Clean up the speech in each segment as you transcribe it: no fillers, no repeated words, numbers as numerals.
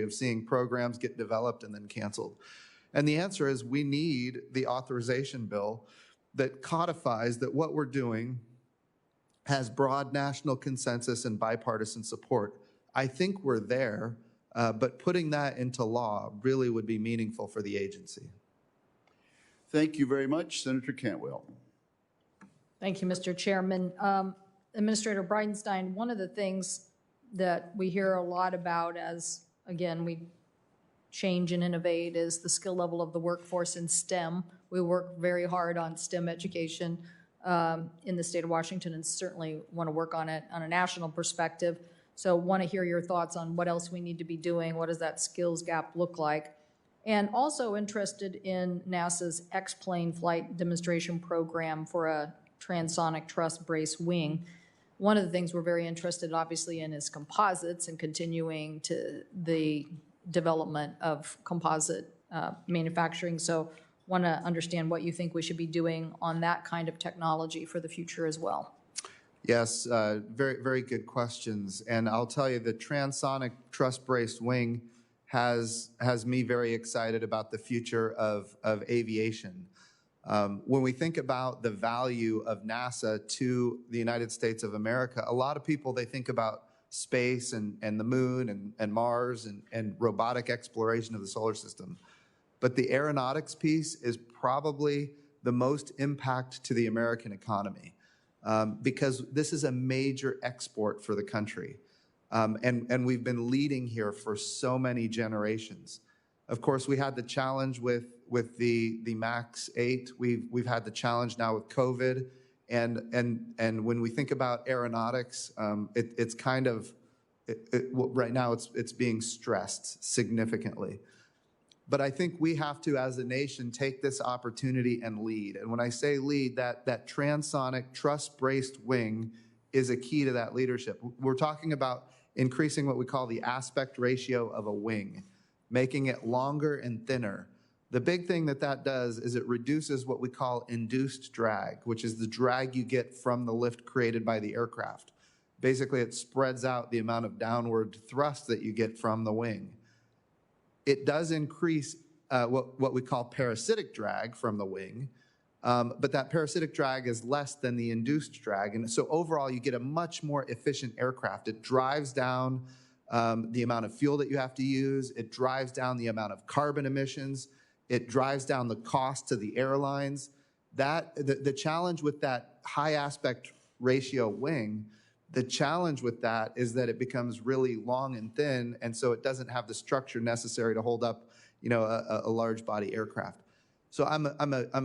of seeing programs get developed and then canceled. And the answer is we need the authorization bill that codifies that what we're doing has broad national consensus and bipartisan support. I think we're there, but putting that into law really would be meaningful for the agency. Thank you very much, Senator Cantwell. Thank you, Mr. Chairman. Administrator Bridenstine, one of the things that we hear a lot about as, again, we change and innovate is the skill level of the workforce in STEM. We work very hard on STEM education in the state of Washington and certainly want to work on it on a national perspective. So want to hear your thoughts on what else we need to be doing. What does that skills gap look like? And also interested in NASA's X-plane flight demonstration program for a transonic truss brace wing. One of the things we're very interested obviously in is composites and continuing to the development of composite manufacturing. So want to understand what you think we should be doing on that kind of technology for the future as well. Yes, very, very good questions. And I'll tell you, the transonic truss-braced wing has me very excited about the future of aviation. When we think about the value of NASA to the United States of America, a lot of people, they think about space and the moon and Mars and robotic exploration of the solar system. But the aeronautics piece is probably the most impact to the American economy because this is a major export for the country. And we've been leading here for so many generations. Of course, we had the challenge with the MAX 8. We've had the challenge now with COVID. And when we think about aeronautics, it's kind of, right now it's being stressed significantly. But I think we have to, as a nation, take this opportunity and lead. And when I say lead, that transonic truss-braced wing is a key to that leadership. We're talking about increasing what we call the aspect ratio of a wing, making it longer and thinner. The big thing that does is it reduces what we call induced drag, which is the drag you get from the lift created by the aircraft. Basically, it spreads out the amount of downward thrust that you get from the wing. It does increase what we call parasitic drag from the wing, but that parasitic drag is less than the induced drag. And so overall, you get a much more efficient aircraft. It drives down the amount of fuel that you have to use. It drives down the amount of carbon emissions. It drives down the cost to the airlines. The challenge with that high aspect ratio wing, the challenge with that is that it becomes really long and thin, and so it doesn't have the structure necessary to hold up, a large body aircraft. So I'm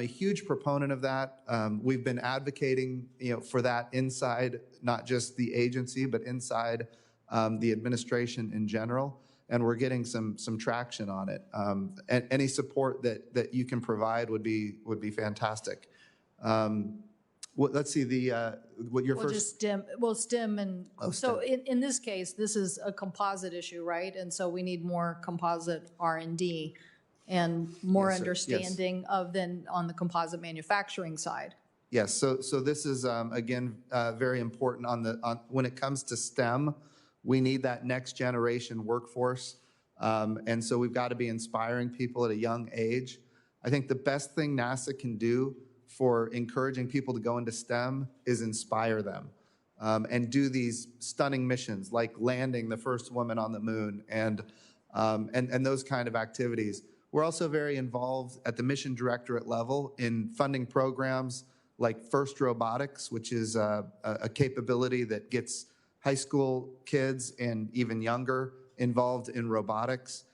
a huge proponent of that. We've been advocating, for that inside not just the agency, but inside the administration in general, and we're getting some traction on it. And any support that you can provide would be fantastic. Let's see what your first. Just STEM. Well, STEM and so in this case, this is a composite issue, right? And so we need more composite R&D and more understanding of then on the composite manufacturing side. Yes. So this is again very important on when it comes to STEM. We need that next generation workforce, and so we've got to be inspiring people at a young age. I think the best thing NASA can do for encouraging people to go into STEM is inspire them and do these stunning missions like landing the first woman on the moon and those kind of activities. We're also very involved at the mission directorate level in funding programs like FIRST Robotics, which is a capability that gets high school kids and even younger involved in robotics.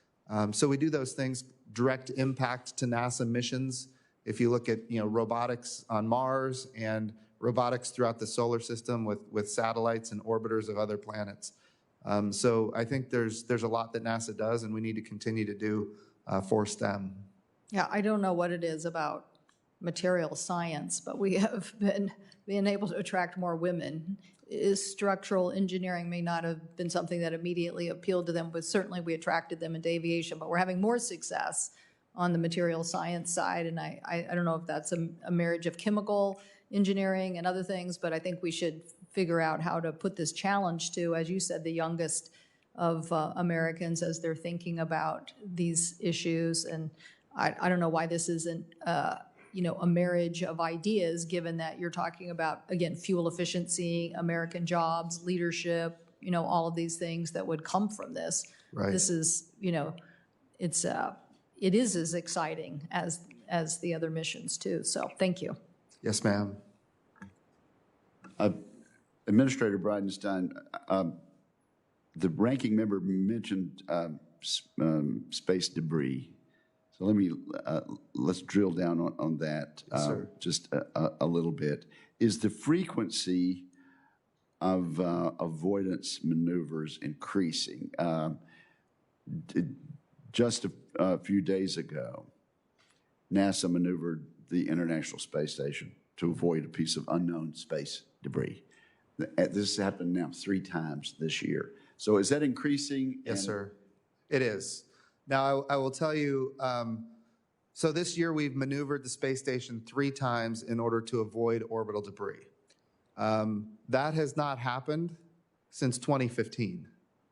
So we do those things, direct impact to NASA missions. If you look at robotics on Mars and robotics throughout the solar system with satellites and orbiters of other planets. So I think there's a lot that NASA does, and we need to continue to do for STEM. Yeah, I don't know what it is about material science, but we have been able to attract more women. Structural engineering may not have been something that immediately appealed to them, but certainly we attracted them into aviation. But we're having more success on the material science side, and I don't know if that's a marriage of chemical engineering and other things, but I think we should figure out how to put this challenge to, as you said, the youngest Americans as they're thinking about these issues. And I don't know why this isn't, a marriage of ideas, given that you're talking about, again, fuel efficiency, American jobs, leadership, all of these things that would come from this. Right. This is, it is as exciting as the other missions too. So thank you. Yes, ma'am. Administrator Bridenstine, the ranking member mentioned space debris. So let's drill down on that just a little bit. Is the frequency of avoidance maneuvers increasing? Just a few days ago, NASA maneuvered the International Space Station to avoid a piece of unknown space debris. This happened now 3 times this year. So is that increasing? Yes, sir. It is. Now, I will tell you, so this year we've maneuvered the space station 3 times in order to avoid orbital debris. That has not happened since 2015.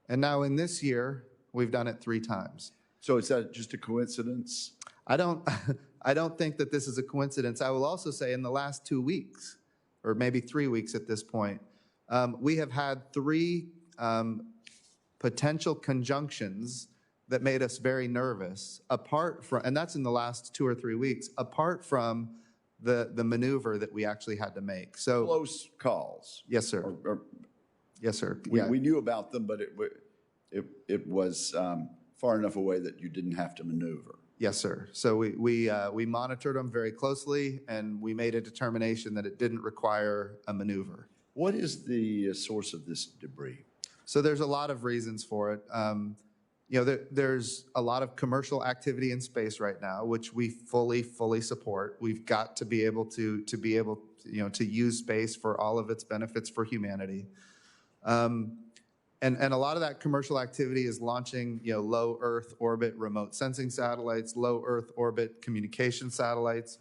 And now in this year, we've done it 3 times. So is that just a coincidence? I don't think that this is a coincidence. I will also say in the last 2 weeks, or maybe 3 weeks at this point, we have had 3 potential conjunctions that made us very nervous, apart from, and that's in the last 2 or 3 weeks, apart from the maneuver that we actually had to make. So Close calls. yes, sir. Yes, sir. We knew about them, but it was far enough away that you didn't have to maneuver. Yes, sir. So we monitored them very closely, and we made a determination that it didn't require a maneuver. What is the source of this debris? So there's a lot of reasons for it. There's a lot of commercial activity in space right now, which we fully support. We've got to be able to use space for all of its benefits for humanity. And a lot of that commercial activity is launching, low Earth orbit remote sensing satellites, low Earth orbit communication satellites.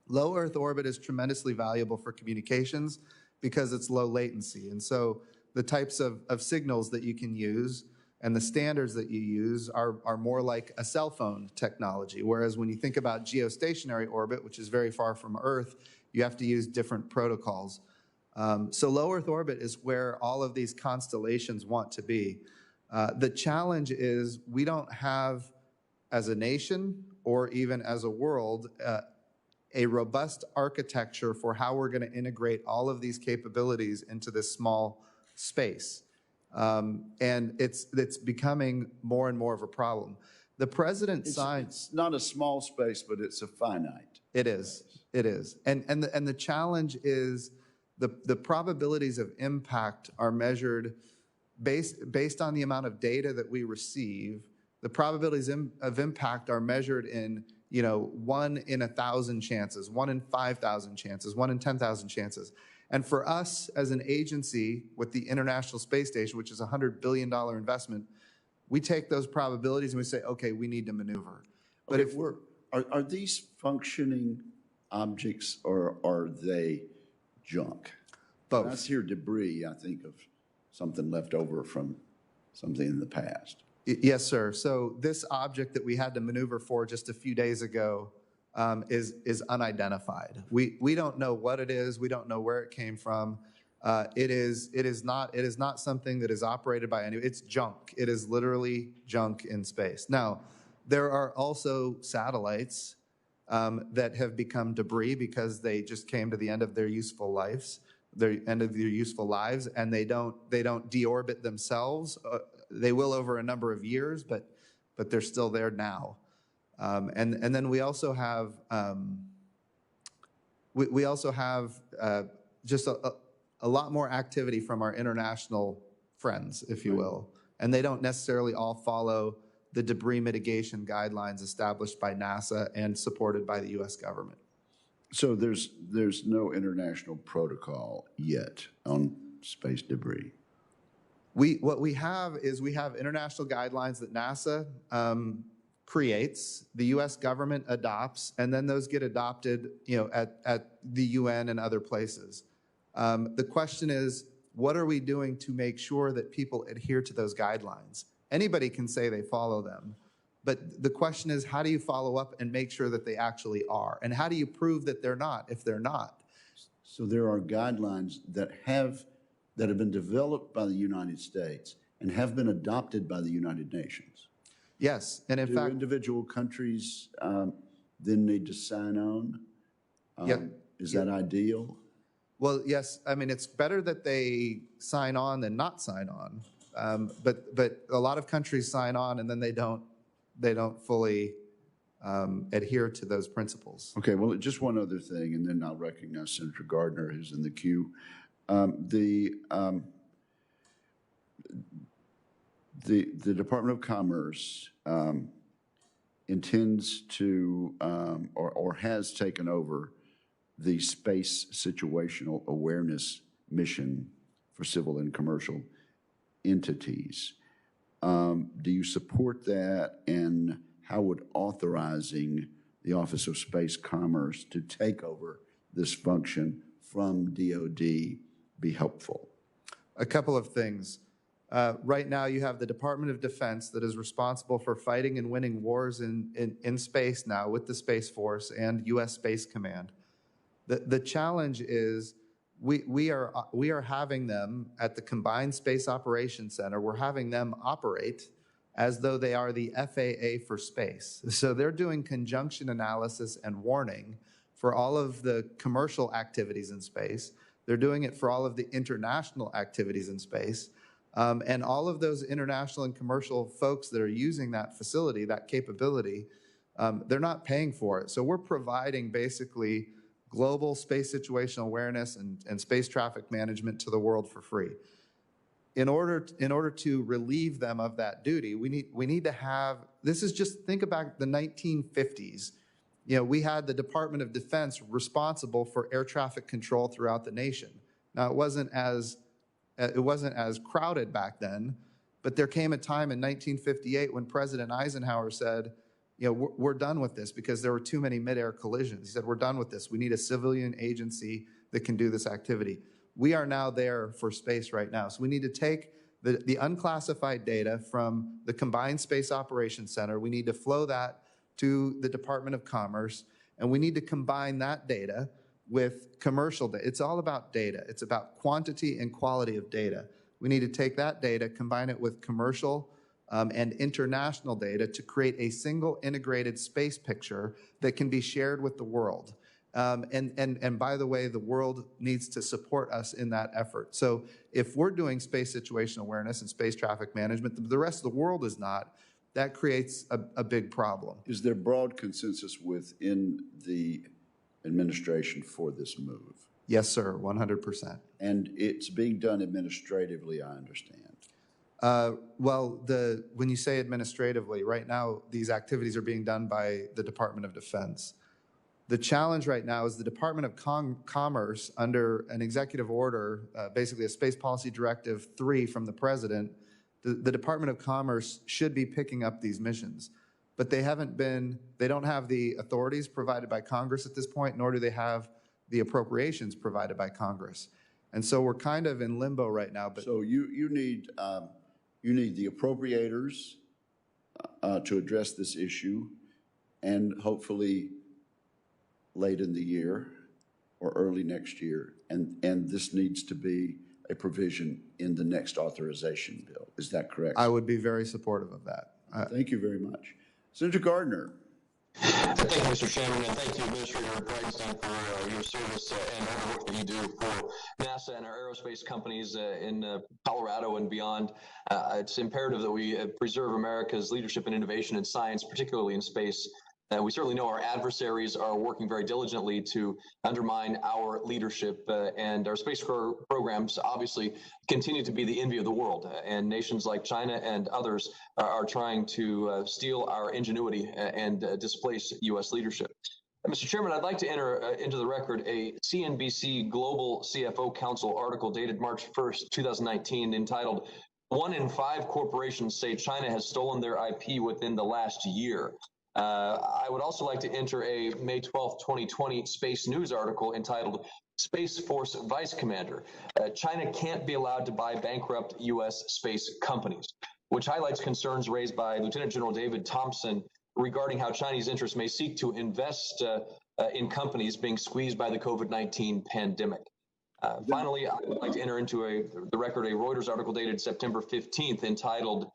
Low Earth orbit is tremendously valuable for communications because it's low latency. And so the types of signals that you can use and the standards that you use are more like a cell phone technology. Whereas when you think about geostationary orbit, which is very far from Earth, you have to use different protocols. So low Earth orbit is where all of these constellations want to be. The challenge is we don't have, as a nation or even as a world, a robust architecture for how we're going to integrate all of these capabilities into this small space. And it's becoming more and more of a problem. The president signed. It's not a small space, but it's a finite. It is. It is. And the challenge is the probabilities of impact are measured based on the amount of data that we receive. The probabilities of impact are measured in 1 in 1,000 chances, 1 in 5,000 chances, 1 in 10,000 chances. And for us as an agency with the International Space Station, which is a $100 billion investment, we take those probabilities and we say, okay, we need to maneuver. But okay, are these functioning objects or are they junk? Both. When I hear debris, I think of something left over from something in the past. Yes, sir. So this object that we had to maneuver for just a few days ago is unidentified. We don't know what it is. We don't know where it came from. It is not something that is operated by anyone. It's junk. It is literally junk in space. Now, there are also satellites that have become debris because they just came to the end of their useful lives, and they don't deorbit themselves. They will over a number of years, but they're still there now. And then we also have just a lot more activity from our international friends, if you will, and they don't necessarily all follow the debris mitigation guidelines established by NASA and supported by the U.S. government. So there's no international protocol yet on space debris. What we have is international guidelines that NASA creates, the U.S. government adopts, and then those get adopted, at the UN and other places. The question is, what are we doing to make sure that people adhere to those guidelines? Anybody can say they follow them, but the question is, how do you follow up and make sure that they actually are? And how do you prove that they're not if they're not? So there are guidelines that have been developed by the United States and have been adopted by the United Nations. Yes, and in Do fact, individual countries then need to sign on? Is that ideal? well, yes, I mean, it's better that they sign on than not sign on. But a lot of countries sign on and then they don't fully adhere to those principles. Okay, well, just one other thing, and then I'll recognize Senator Gardner, who's in the queue. The Department of Commerce intends to, or has taken over the Space Situational Awareness Mission for civil and commercial entities. Do you support that, and how would authorizing the Office of Space Commerce to take over this function from DoD be helpful? A couple of things. Right now, you have the Department of Defense that is responsible for fighting and winning wars in space now with the Space Force and U.S. Space Command. The challenge is we are having them at the Combined Space Operations Center. We're having them operate as though they are the FAA for space. So they're doing conjunction analysis and warning for all of the commercial activities in space. They're doing it for all of the international activities in space. And all of those international and commercial folks that are using that facility, that capability, they're not paying for it. So we're providing basically global space situational awareness and space traffic management to the world for free. In order to relieve them of that duty, we need to have, this is just, think about the 1950s. You know, we had the Department of Defense responsible for air traffic control throughout the nation. Now, it wasn't as crowded back then, but there came a time in 1958 when President Eisenhower said, you know, we're done with this because there were too many mid-air collisions. He said, we're done with this. We need a civilian agency that can do this activity. We are now there for space right now. So we need to take the unclassified data from the Combined Space Operations Center. We need to flow that to the Department of Commerce, and we need to combine that data with commercial data. It's all about data. It's about quantity and quality of data. We need to take that data, combine it with commercial and international data to create a single integrated space picture that can be shared with the world. And by the way, the world needs to support us in that effort. So if we're doing space situational awareness and space traffic management, the rest of the world is not, that creates a big problem. Is there broad consensus within the administration for this move? Yes, sir, 100%. And it's being done administratively, I understand. Well, when you say administratively, right now, these activities are being done by the Department of Defense. The challenge right now is the Department of Commerce, under an executive order, basically a Space Policy Directive 3 from the President, the Department of Commerce should be picking up these missions. But they don't have the authorities provided by Congress at this point, nor do they have the appropriations provided by Congress. And so we're kind of in limbo right now. But so you need the appropriators to address this issue, and hopefully late in the year or early next year, and this needs to be a provision in the next authorization bill. Is that correct? I would be very supportive of that. Thank you very much. Senator Gardner. Thank you, Mr. Chairman, and thank you, Administrator Bridenstine, for your service and all the work that you do for NASA and our aerospace companies in Colorado and beyond. It's imperative that we preserve America's leadership and innovation in science, particularly in space. We certainly know our adversaries are working very diligently to undermine our leadership, and our space programs obviously continue to be the envy of the world. And nations like China and others are trying to steal our ingenuity and displace U.S. leadership. Mr. Chairman, I'd like to enter into the record a CNBC Global CFO Council article dated March 1st, 2019, entitled, "1 in 5 corporations say China has stolen their IP within the last year." I would also like to enter a May 12th, 2020 Space News article entitled Space Force Vice Commander. China can't be allowed to buy bankrupt U.S. space companies, which highlights concerns raised by Lieutenant General David Thompson regarding how Chinese interests may seek to invest in companies being squeezed by the COVID-19 pandemic. Finally, I would like to enter into the record a Reuters article dated September 15th entitled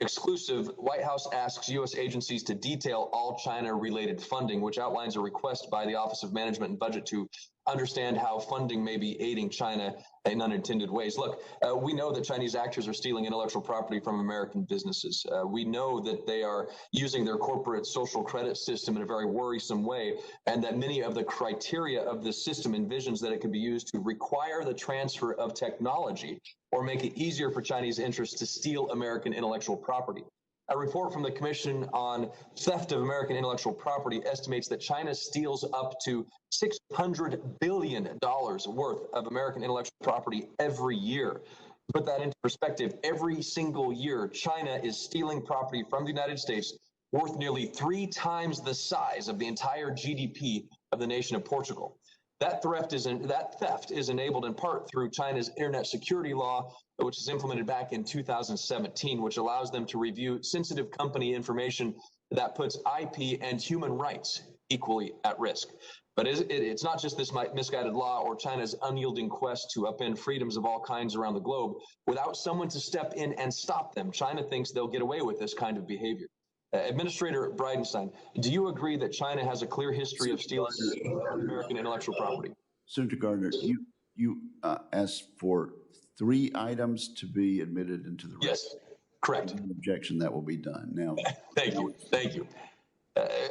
Exclusive, White House asks U.S. agencies to detail all China-related funding, which outlines a request by the Office of Management and Budget to understand how funding may be aiding China in unintended ways. Look, we know that Chinese actors are stealing intellectual property from American businesses. We know that they are using their corporate social credit system in a very worrisome way, and that many of the criteria of the system envisions that it could be used to require the transfer of technology or make it easier for Chinese interests to steal American intellectual property. A report from the Commission on Theft of American Intellectual Property estimates that China steals up to $600 billion worth of American intellectual property every year. To put that into perspective, every single year, China is stealing property from the United States worth nearly 3 times the size of the entire GDP of the nation of Portugal. That theft is enabled in part through China's internet security law, which is implemented back in 2017, which allows them to review sensitive company information that puts IP and human rights equally at risk. But it's not just this misguided law or China's unyielding quest to upend freedoms of all kinds around the globe. Without someone to step in and stop them, China thinks they'll get away with this kind of behavior. Administrator Bridenstine, do you agree that China has a clear history of stealing American intellectual property? Senator Gardner, you asked for 3 items to be admitted into the record. Yes, correct. Objection, that will be done. Now, Thank you. Thank you.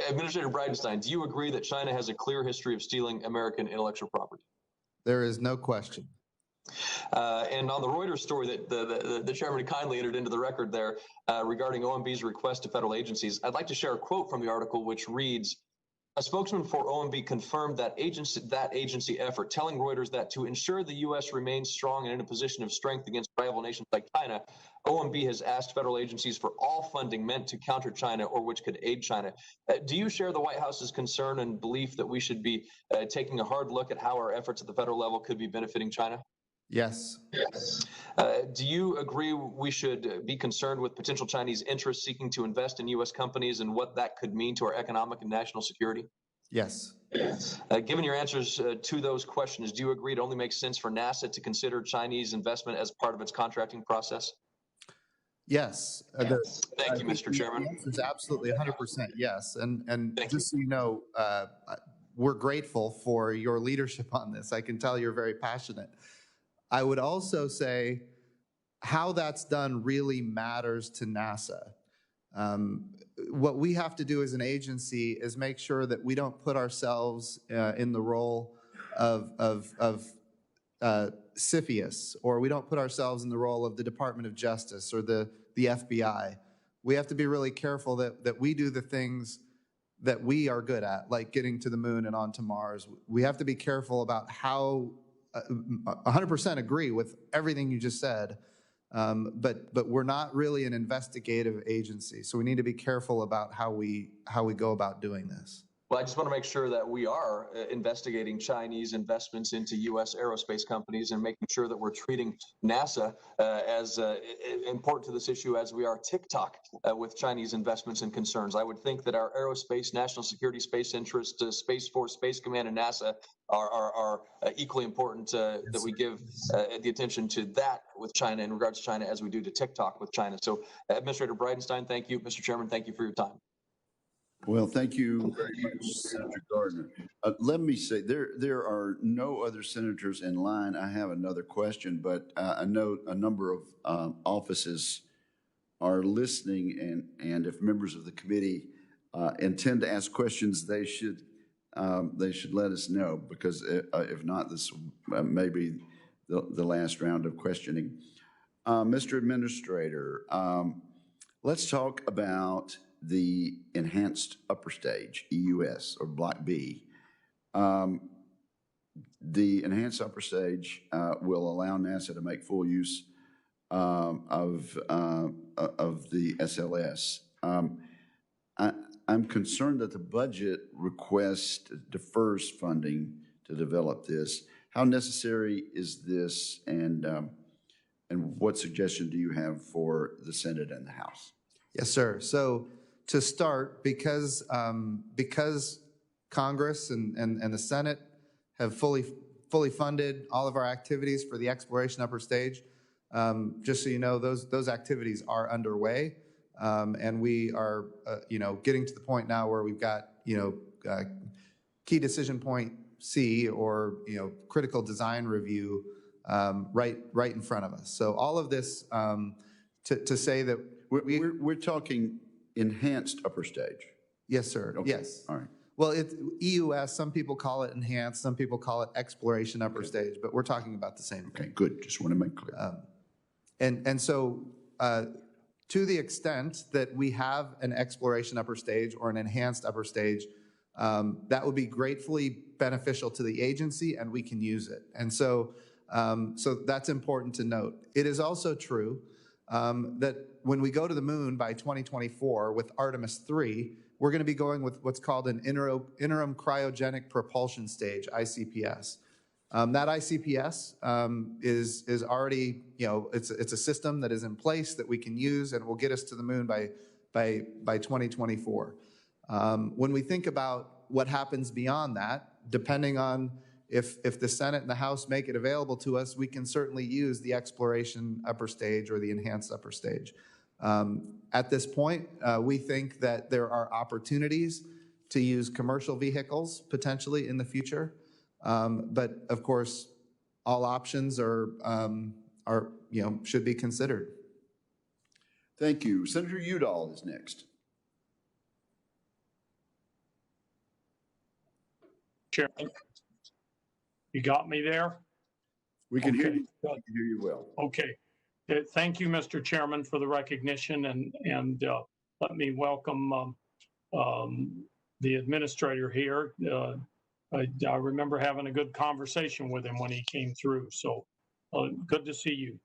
Administrator Bridenstine, do you agree that China has a clear history of stealing American intellectual property? There is no question. And on the Reuters story that the chairman kindly entered into the record there regarding OMB's request to federal agencies, I'd like to share a quote from the article which reads, a spokesman for OMB confirmed that agency effort, telling Reuters that to ensure the U.S. remains strong and in a position of strength against rival nations like China, OMB has asked federal agencies for all funding meant to counter China or which could aid China. Do you share the White House's concern and belief that we should be taking a hard look at how our efforts at the federal level could be benefiting China? Yes. Yes. Do you agree we should be concerned with potential Chinese interests seeking to invest in U.S. companies and what that could mean to our economic and national security? Yes. Yes. Given your answers to those questions, do you agree it only makes sense for NASA to consider Chinese investment as part of its contracting process? Yes. Thank you, Mr. Chairman. The answer is absolutely 100% yes. And Thank just so you know, we're grateful for your leadership on this. I can tell you're very passionate. I would also say how that's done really matters to NASA. What we have to do as an agency is make sure that we don't put ourselves in the role of CFIUS, or we don't put ourselves in the role of the Department of Justice or the FBI. We have to be really careful that we do the things that we are good at, like getting to the moon and onto Mars. We have to be careful about how 100% agree with everything you just said, but we're not really an investigative agency, so we need to be careful about how we go about doing this. Well, I just want to make sure that we are investigating Chinese investments into U.S. aerospace companies and making sure that we're treating NASA as important to this issue as we are TikTok with Chinese investments and concerns. I would think that our aerospace, national security, space interest, Space Force, Space Command, and NASA are equally important that we give the attention to that with China in regards to China as we do to TikTok with China. So, Administrator Bridenstine, thank you. Mr. Chairman, thank you for your time. Well, thank you very much, Senator Gardner. Let me say, there are no other senators in line. I have another question, but I know a number of offices are listening, and if members of the committee intend to ask questions, they should let us know, because if not, this may be the last round of questioning. Mr. Administrator, let's talk about the enhanced upper stage, EUS, or Block B. The enhanced upper stage will allow NASA to make full use of the SLS. I'm concerned that the budget request defers funding to develop this. How necessary is this, and what suggestion do you have for the Senate and the House? Yes, sir. So to start, because Congress and the Senate have fully funded all of our activities for the exploration upper stage, just so you know, those activities are underway, and we are getting to the point now where we've got key decision point C, or critical design review, right in front of us. So all of this to say that we're talking enhanced upper stage. Yes, sir. Okay. Yes. All right. Well, it's EUS. Some people call it enhanced. Some people call it exploration upper stage. But we're talking about the same thing. Okay. Good. Just want to make clear. And so, to the extent that we have an exploration upper stage or an enhanced upper stage, that would be gratefully beneficial to the agency, and we can use it. And so, so that's important to note. It is also true that when we go to the moon by 2024 with Artemis 3, we're going to be going with what's called an interim cryogenic propulsion stage, ICPS. That ICPS is already, it's a system that is in place that we can use and will get us to the moon by 2024. When we think about what happens beyond that, depending on if the Senate and the House make it available to us, we can certainly use the exploration upper stage or the enhanced upper stage. At this point, we think that there are opportunities to use commercial vehicles potentially in the future. But of course, all options are should be considered. Thank you. Senator Udall is next. Chairman, you got me there? We can hear Okay, you. We can hear you well. Okay. Thank you, Mr. Chairman, for the recognition, and let me welcome the administrator here. I remember having a good conversation with him when he came through, so good to see you.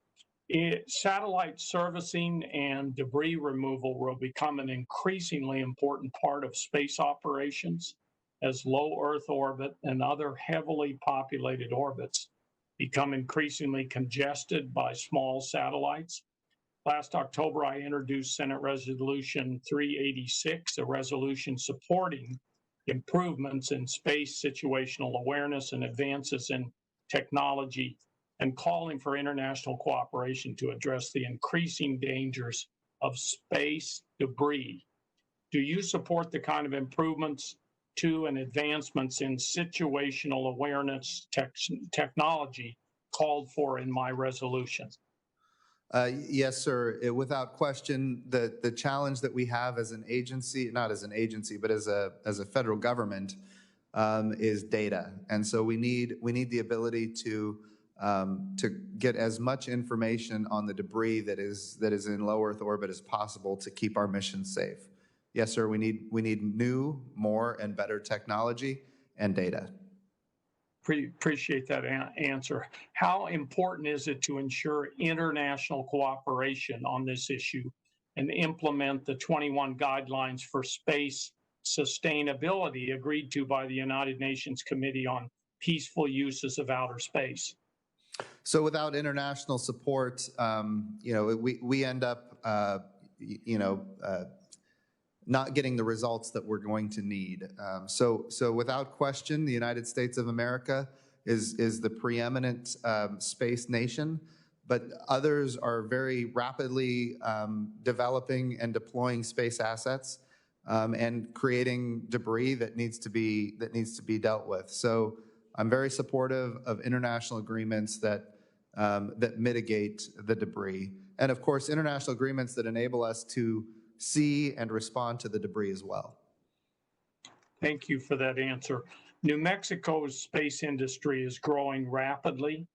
Satellite servicing and debris removal will become an increasingly important part of space operations as low Earth orbit and other heavily populated orbits become increasingly congested by small satellites. Last October, I introduced Senate Resolution 386, a resolution supporting improvements in space situational awareness and advances in technology, and calling for international cooperation to address the increasing dangers of space debris. Do you support the kind of improvements to and advancements in situational awareness technology called for in my resolution? Yes, sir. Without question, the challenge that we have as an agency, not as an agency, but as a federal government, is data. And so we need the ability to get as much information on the debris that is in low Earth orbit as possible to keep our mission safe. Yes, sir. We need new, more, and better technology and data. Appreciate that answer. How important is it to ensure international cooperation on this issue and implement the 21 guidelines for space sustainability agreed to by the United Nations Committee on Peaceful Uses of Outer Space? So without international support, we end up, not getting the results that we're going to need. So without question, the United States of America is the preeminent space nation, but others are very rapidly developing and deploying space assets and creating debris that needs to be dealt with. So I'm very supportive of international agreements that mitigate the debris, and of course international agreements that enable us to see and respond to the debris as well. Thank you for that answer. New Mexico's space industry is growing rapidly.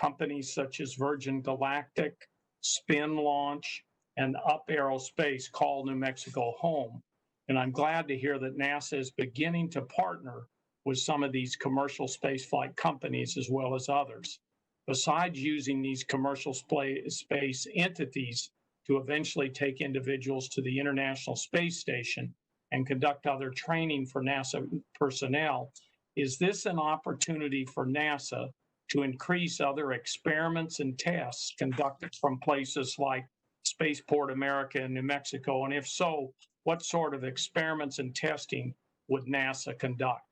Companies such as Virgin Galactic, Spin Launch, and Up Aerospace call New Mexico home. And I'm glad to hear that NASA is beginning to partner with some of these commercial spaceflight companies as well as others. Besides using these commercial space entities to eventually take individuals to the International Space Station, and conduct other training for NASA personnel. Is this an opportunity for NASA to increase other experiments and tests conducted from places like Spaceport America in New Mexico? And if so, what sort of experiments and testing would NASA conduct?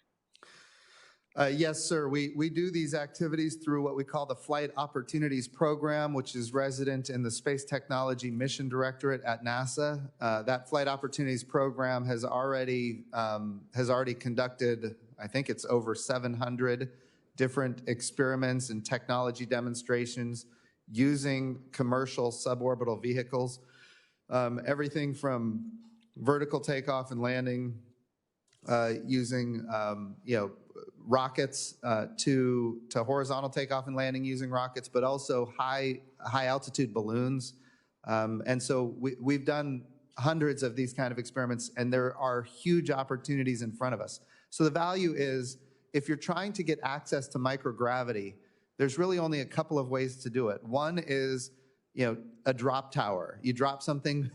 Yes, sir. We do these activities through what we call the Flight Opportunities Program, which is resident in the Space Technology Mission Directorate at NASA. That Flight Opportunities Program has already conducted, I think it's over 700 different experiments and technology demonstrations using commercial suborbital vehicles. Everything from vertical takeoff and landing using rockets to horizontal takeoff and landing using rockets, but also high altitude balloons. And so we've done hundreds of these kind of experiments, and there are huge opportunities in front of us. So the value is, if you're trying to get access to microgravity, there's really only a couple of ways to do it. One is, a drop tower. You drop something,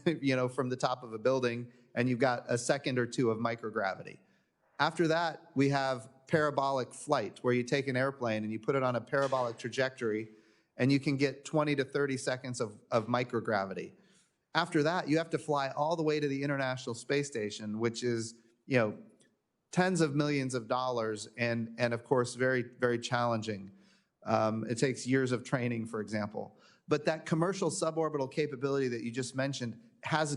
from the top of a building, and you've got a second or two of microgravity. After that, we have parabolic flight, where you take an airplane and you put it on a parabolic trajectory, and you can get 20 to 30 seconds of microgravity. After that, you have to fly all the way to the International Space Station, which is, tens of millions of dollars, and of course, very, very challenging. It takes years of training, for example. But that commercial suborbital capability that you just mentioned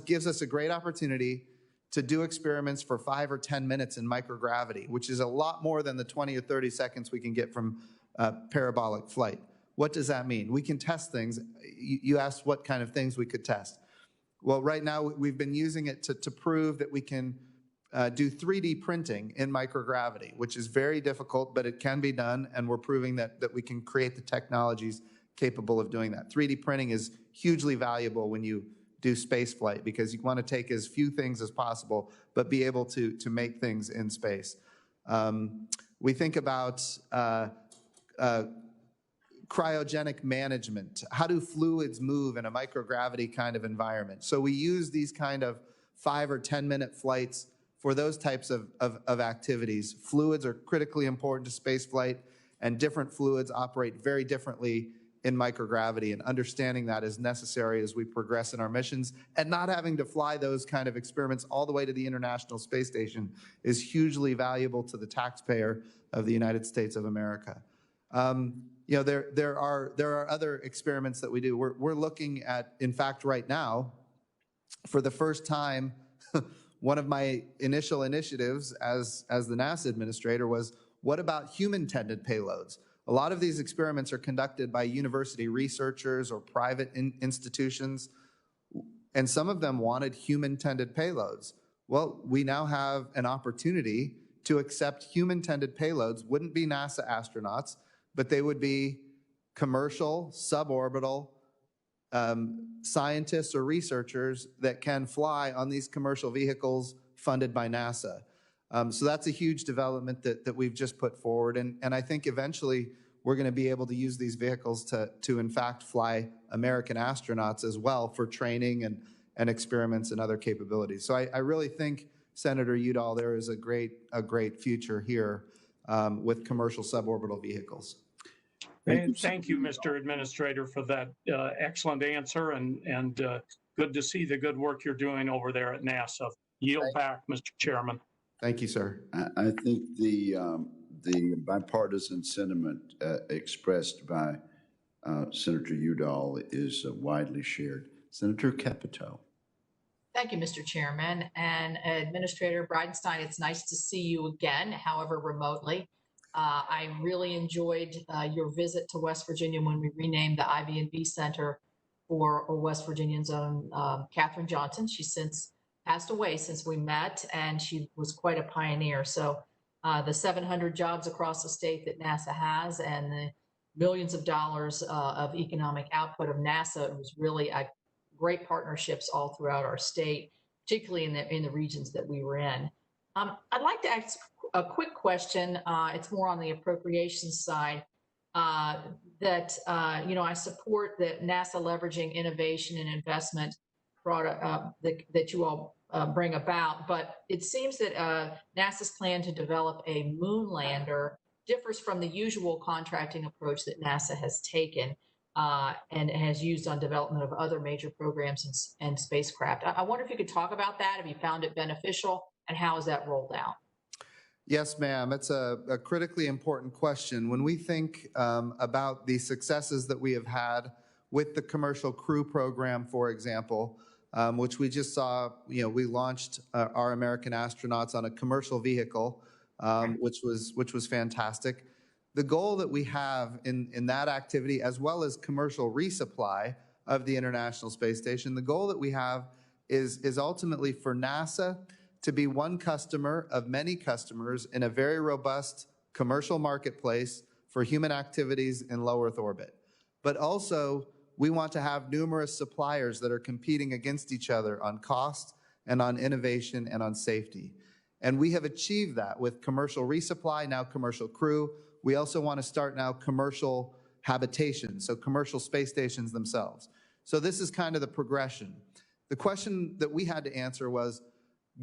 gives us a great opportunity to do experiments for 5 or 10 minutes in microgravity, which is a lot more than the 20 or 30 seconds we can get from parabolic flight. What does that mean? We can test things. You asked what kind of things we could test. Well, right now we've been using it to prove that we can do 3D printing in microgravity, which is very difficult, but it can be done, and we're proving that we can create the technologies capable of doing that. 3D printing is hugely valuable when you do space flight, because you want to take as few things as possible, but be able to make things in space. We think about cryogenic management. How do fluids move in a microgravity kind of environment? So we use these kind of 5 or 10 minute flights for those types of activities. Fluids are critically important to space flight, and different fluids operate very differently in microgravity, and understanding that is necessary as we progress in our missions. And not having to fly those kind of experiments all the way to the International Space Station is hugely valuable to the taxpayer of the United States of America. There are other experiments that we do. We're looking at, in fact, right now, for the first time, one of my initial initiatives as the NASA administrator was, what about human-tended payloads? A lot of these experiments are conducted by university researchers or private institutions, and some of them wanted human-tended payloads. Well, we now have an opportunity to accept human-tended payloads. Wouldn't be NASA astronauts, but they would be commercial, suborbital scientists or researchers that can fly on these commercial vehicles funded by NASA. So that's a huge development that we've just put forward. And I think eventually we're going to be able to use these vehicles to in fact fly American astronauts as well for training and experiments and other capabilities. So I really think, Senator Udall, there is a great future here with commercial suborbital vehicles. Thank you, Mr. Administrator, for that excellent answer, and good to see the good work you're doing over there at NASA. Yield back, Mr. Chairman. Thank you, sir. I think the bipartisan sentiment expressed by Senator Udall is widely shared. Senator Capito. Thank you, Mr. Chairman. And Administrator Bridenstine, it's nice to see you again, however remotely. I really enjoyed your visit to West Virginia when we renamed the IV&V Center for West Virginia's own Katherine Johnson. She's since passed away since we met, and she was quite a pioneer. So the 700 jobs across the state that NASA has, and the millions of dollars of economic output of NASA, it was really great partnerships all throughout our state, particularly in the regions that we were in. I'd like to ask a quick question. It's more on the appropriations side. I support that NASA leveraging innovation and investment product that you all bring about. But it seems that NASA's plan to develop a moon lander differs from the usual contracting approach that NASA has taken and has used on development of other major programs and spacecraft. I wonder if you could talk about that. Have you found it beneficial, and how is that rolled out? Yes, ma'am. It's a critically important question. When we think about the successes that we have had with the Commercial Crew Program, for example, which we just saw, we launched our American astronauts on a commercial vehicle, which was fantastic. The goal that we have in that activity, as well as commercial resupply of the International Space Station, the goal that we have is ultimately for NASA to be one customer of many customers in a very robust commercial marketplace for human activities in low Earth orbit. But also, we want to have numerous suppliers that are competing against each other on cost and on innovation and on safety. And we have achieved that with commercial resupply, now commercial crew. We also want to start now commercial habitation, so commercial space stations themselves. So this is kind of the progression. The question that we had to answer was,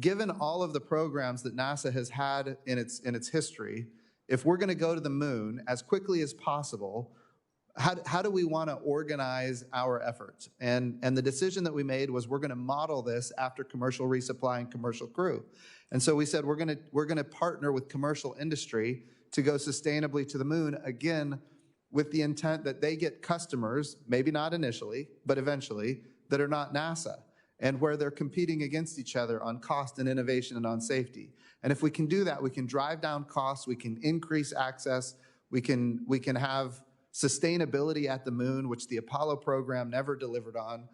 given all of the programs that NASA has had in its history, if we're going to go to the moon as quickly as possible, how do we want to organize our efforts? And the decision that we made was we're going to model this after commercial resupply and commercial crew. And so we said we're going to partner with commercial industry to go sustainably to the moon, again, with the intent that they get customers, maybe not initially, but eventually, that are not NASA, and where they're competing against each other on cost and innovation and on safety. And if we can do that, we can drive down costs, we can increase access, we can have sustainability at the moon, which the Apollo program never delivered on.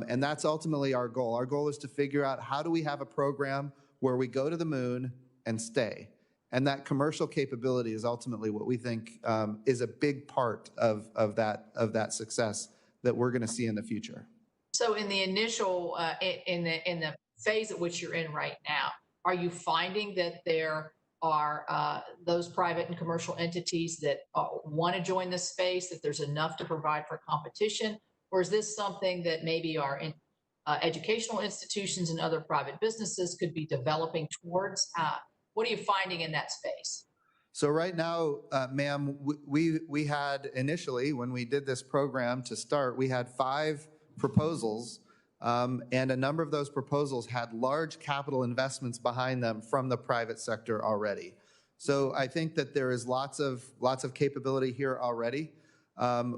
And that's ultimately our goal. Our goal is to figure out how do we have a program where we go to the moon and stay. And that commercial capability is ultimately what we think is a big part of that success that we're going to see in the future. So in the initial, in the phase at which you're in right now, are you finding that there are those private and commercial entities that want to join this space, that there's enough to provide for competition? Or is this something that maybe our educational institutions and other private businesses could be developing towards? What are you finding in that space? So right now, ma'am, we had initially, when we did this program to start, we had 5 proposals, and a number of those proposals had large capital investments behind them from the private sector already. So I think that there is lots of capability here already.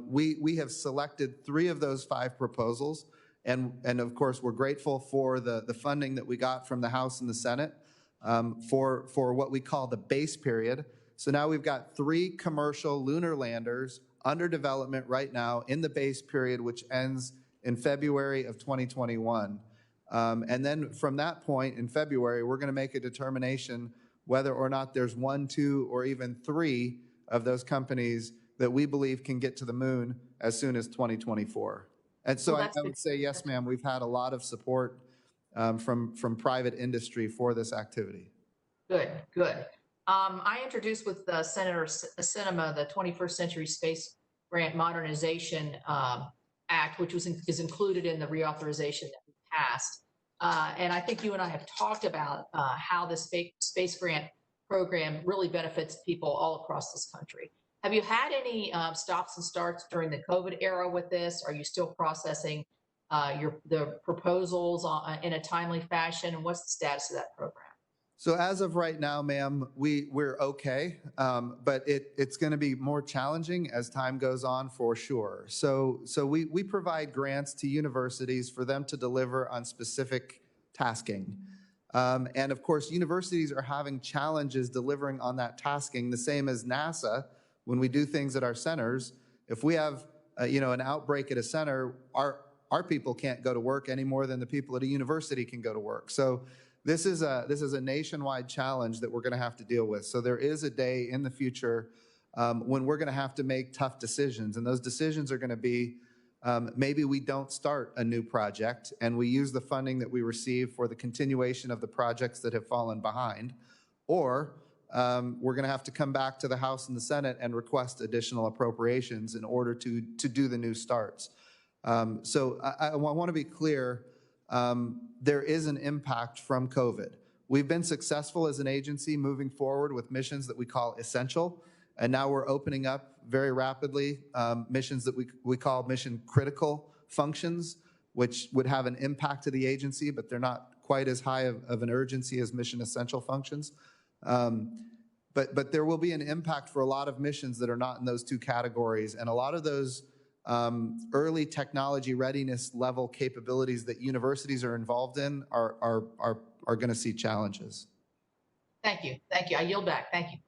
We have selected 3 of those 5 proposals, and of course we're grateful for the funding that we got from the House and the Senate for what we call the base period. So now we've got 3 commercial lunar landers under development right now in the base period, which ends in February of 2021. And then from that point in February, we're going to make a determination whether or not there's 1, 2, or even 3 of those companies that we believe can get to the moon as soon as 2024. And so I would say, yes, ma'am, we've had a lot of support from private industry for this activity. Good, good. I introduced with Senator Sinema the 21st Century Space Grant Modernization Act, which is included in the reauthorization that we passed. And I think you and I have talked about how the space grant program really benefits people all across this country. Have you had any stops and starts during the COVID era with this? Are you still processing the proposals in a timely fashion? And what's the status of that program? So as of right now, ma'am, we're okay, but it's going to be more challenging as time goes on for sure. So we provide grants to universities for them to deliver on specific tasking. And of course, universities are having challenges delivering on that tasking, the same as NASA. When we do things at our centers, if we have an outbreak at a center, our people can't go to work any more than the people at a university can go to work. So this is a nationwide challenge that we're going to have to deal with. So there is a day in the future when we're going to have to make tough decisions, and those decisions are going to be maybe we don't start a new project and we use the funding that we receive for the continuation of the projects that have fallen behind, or we're going to have to come back to the House and the Senate and request additional appropriations in order to do the new starts. So I want to be clear. there is an impact from COVID. We've been successful as an agency moving forward with missions that we call essential, and now we're opening up very rapidly missions that we call mission critical functions, which would have an impact to the agency, but they're not quite as high of an urgency as mission essential functions. But there will be an impact for a lot of missions that are not in those two categories, and a lot of those early technology readiness level capabilities that universities are involved in are going to see challenges. Thank you. Thank you. I yield back. Thank you.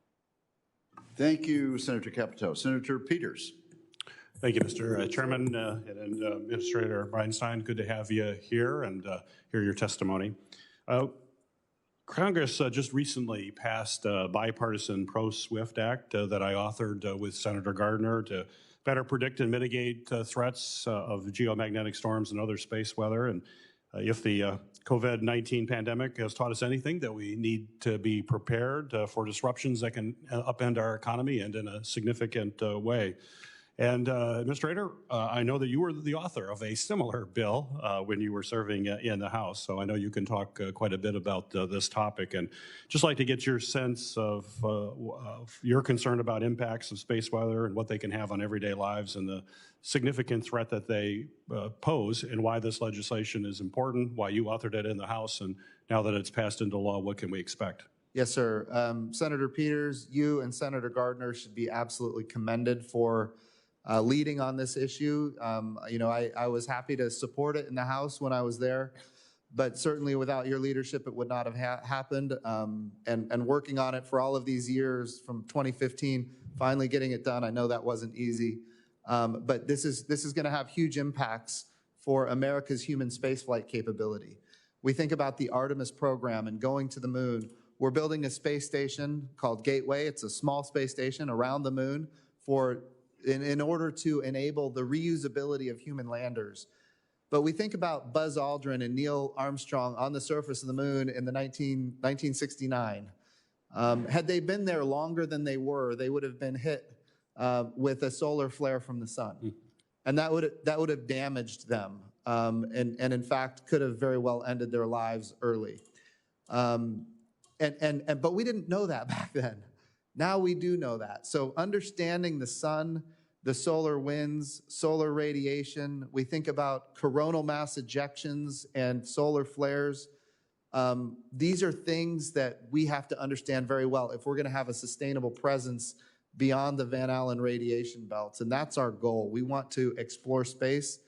Thank you, Senator Capito. Senator Peters. Thank you, Mr. Chairman and Administrator Bridenstine. Good to have you here and hear your testimony. Congress just recently passed a bipartisan Pro-SWIFT Act that I authored with Senator Gardner to better predict and mitigate threats of geomagnetic storms and other space weather. And if the COVID-19 pandemic has taught us anything, that we need to be prepared for disruptions that can upend our economy and in a significant way. And Administrator, I know that you were the author of a similar bill when you were serving in the House, so I know you can talk quite a bit about this topic. And just like to get your sense of your concern about impacts of space weather and what they can have on everyday lives and the significant threat that they pose, and why this legislation is important, why you authored it in the House, and now that it's passed into law, what can we expect? Yes, sir. Senator Peters, you and Senator Gardner should be absolutely commended for leading on this issue. I was happy to support it in the House when I was there, but certainly without your leadership, it would not have happened. And working on it for all of these years from 2015, finally getting it done, I know that wasn't easy. But this is going to have huge impacts for America's human spaceflight capability. We think about the Artemis program and going to the moon. We're building a space station called Gateway. It's a small space station around the moon in order to enable the reusability of human landers. But we think about Buzz Aldrin and Neil Armstrong on the surface of the moon in 1969. Had they been there longer than they were, they would have been hit with a solar flare from the sun. And that would have damaged them, and in fact could have very well ended their lives early. But we didn't know that back then. Now we do know that. So understanding the sun, the solar winds, solar radiation, we think about coronal mass ejections and solar flares. These are things that we have to understand very well if we're going to have a sustainable presence beyond the Van Allen radiation belts. And that's our goal. We want to explore space.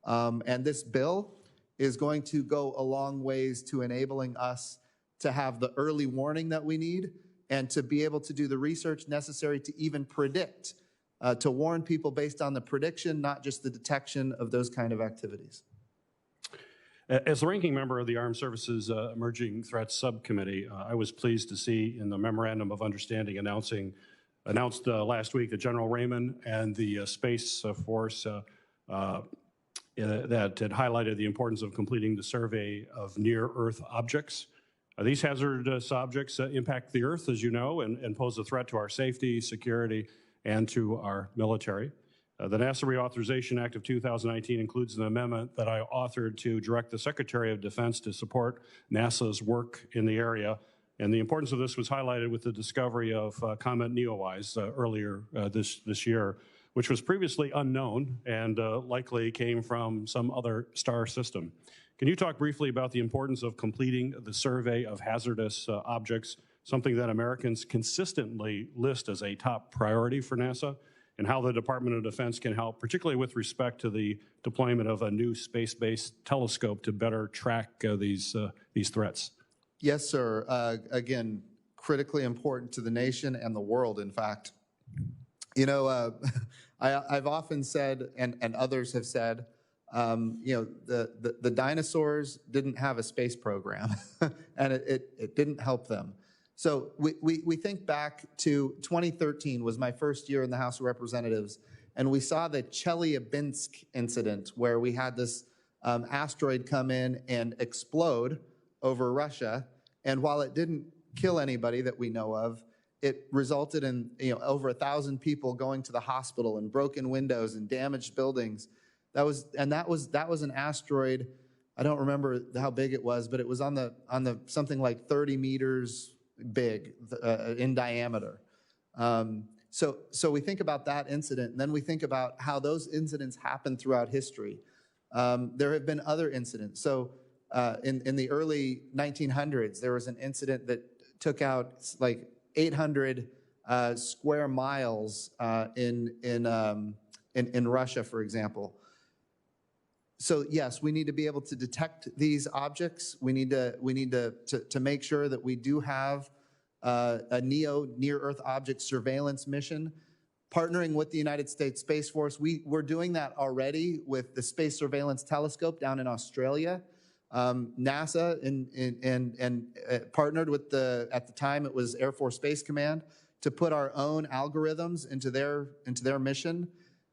And this bill is going to go a long ways to enabling us to have the early warning that we need and to be able to do the research necessary to even predict, to warn people based on the prediction, not just the detection of those kind of activities. As the ranking member of the Armed Services Emerging Threats Subcommittee, I was pleased to see in the Memorandum of Understanding announced last week that General Raymond and the Space Force that had highlighted the importance of completing the survey of near-Earth objects. These hazardous objects impact the Earth, as you know, and pose a threat to our safety, security, and to our military. The NASA Reauthorization Act of 2019 includes an amendment that I authored to direct the Secretary of Defense to support NASA's work in the area. And the importance of this was highlighted with the discovery of Comet Neowise earlier this year, which was previously unknown and likely came from some other star system. Can you talk briefly about the importance of completing the survey of hazardous objects, something that Americans consistently list as a top priority for NASA, and how the Department of Defense can help, particularly with respect to the deployment of a new space-based telescope to better track these threats? Yes, sir. Again, critically important to the nation and the world, in fact. You know, I've often said, and others have said, the dinosaurs didn't have a space program, and it didn't help them. So we think back to 2013 was my first year in the House of Representatives, and we saw the Chelyabinsk incident where we had this asteroid come in and explode over Russia, and while it didn't kill anybody that we know of, it resulted in over 1,000 people going to the hospital and broken windows and damaged buildings. That was an asteroid I don't remember how big it was, but it was on the something like 30 meters big in diameter. So we think about that incident, and then we think about how those incidents happen throughout history. There have been other incidents. So in the early 1900s, there was an incident that took out like 800 square miles in Russia, for example. So yes, we need to be able to detect these objects. We need to make sure that we do have a near-Earth object surveillance mission, partnering with the United States Space Force. We're doing that already with the Space Surveillance Telescope down in Australia. NASA partnered with at the time it was Air Force Space Command, to put our own algorithms into their mission.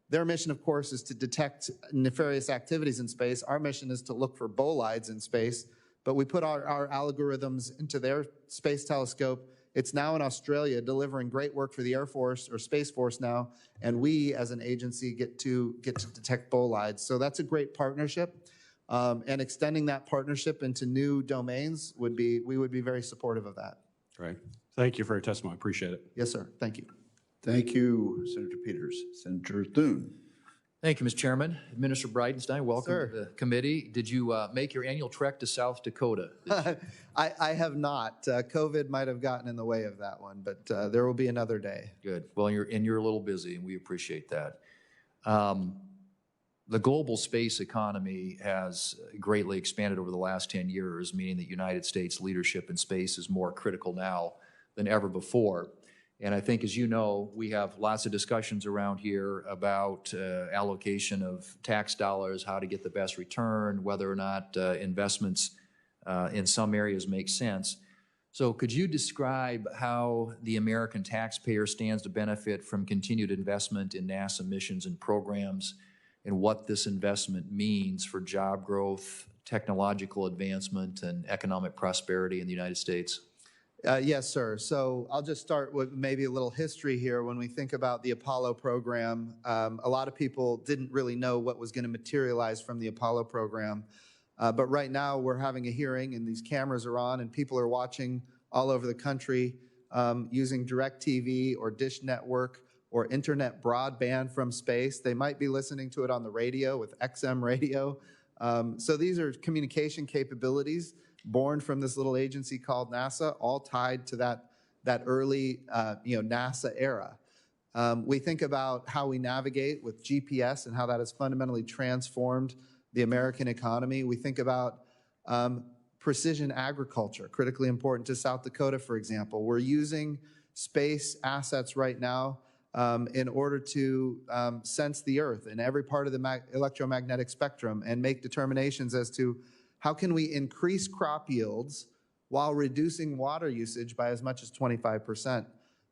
Their mission, of course, is to detect nefarious activities in space. Our mission is to look for bolides in space, but we put our algorithms into their space telescope. It's now in Australia, delivering great work for the Air Force or Space Force now, and we, as an agency, get to detect bolides. So that's a great partnership, and extending that partnership into new domains we would be very supportive of that. Great. Thank you for your testimony. I appreciate it. Yes, sir. Thank you. Thank you, Senator Peters. Senator Thune. Thank you, Mr. Chairman. Minister Bridenstine, welcome Sir. to the committee. Did you make your annual trek to South Dakota? I have not. COVID might have gotten in the way of that one, but there will be another day. Good. Well, you're a little busy, and we appreciate that. The global space economy has greatly expanded over the last 10 years, meaning that United States leadership in space is more critical now than ever before. And I think, as you know, we have lots of discussions around here about allocation of tax dollars, how to get the best return, whether or not investments in some areas make sense. So could you describe how the American taxpayer stands to benefit from continued investment in NASA missions and programs, and what this investment means for job growth, technological advancement, and economic prosperity in the United States? Yes, sir. So I'll just start with maybe a little history here. When we think about the Apollo program, a lot of people didn't really know what was going to materialize from the Apollo program. But right now we're having a hearing, and these cameras are on, and people are watching all over the country using DirecTV or Dish Network or internet broadband from space. They might be listening to it on the radio with XM radio. So these are communication capabilities born from this little agency called NASA, all tied to that early NASA era. We think about how we navigate with GPS and how that has fundamentally transformed the American economy. We think about precision agriculture, critically important to South Dakota, for example. We're using space assets right now in order to sense the Earth in every part of the electromagnetic spectrum and make determinations as to how can we increase crop yields while reducing water usage by as much as 25%.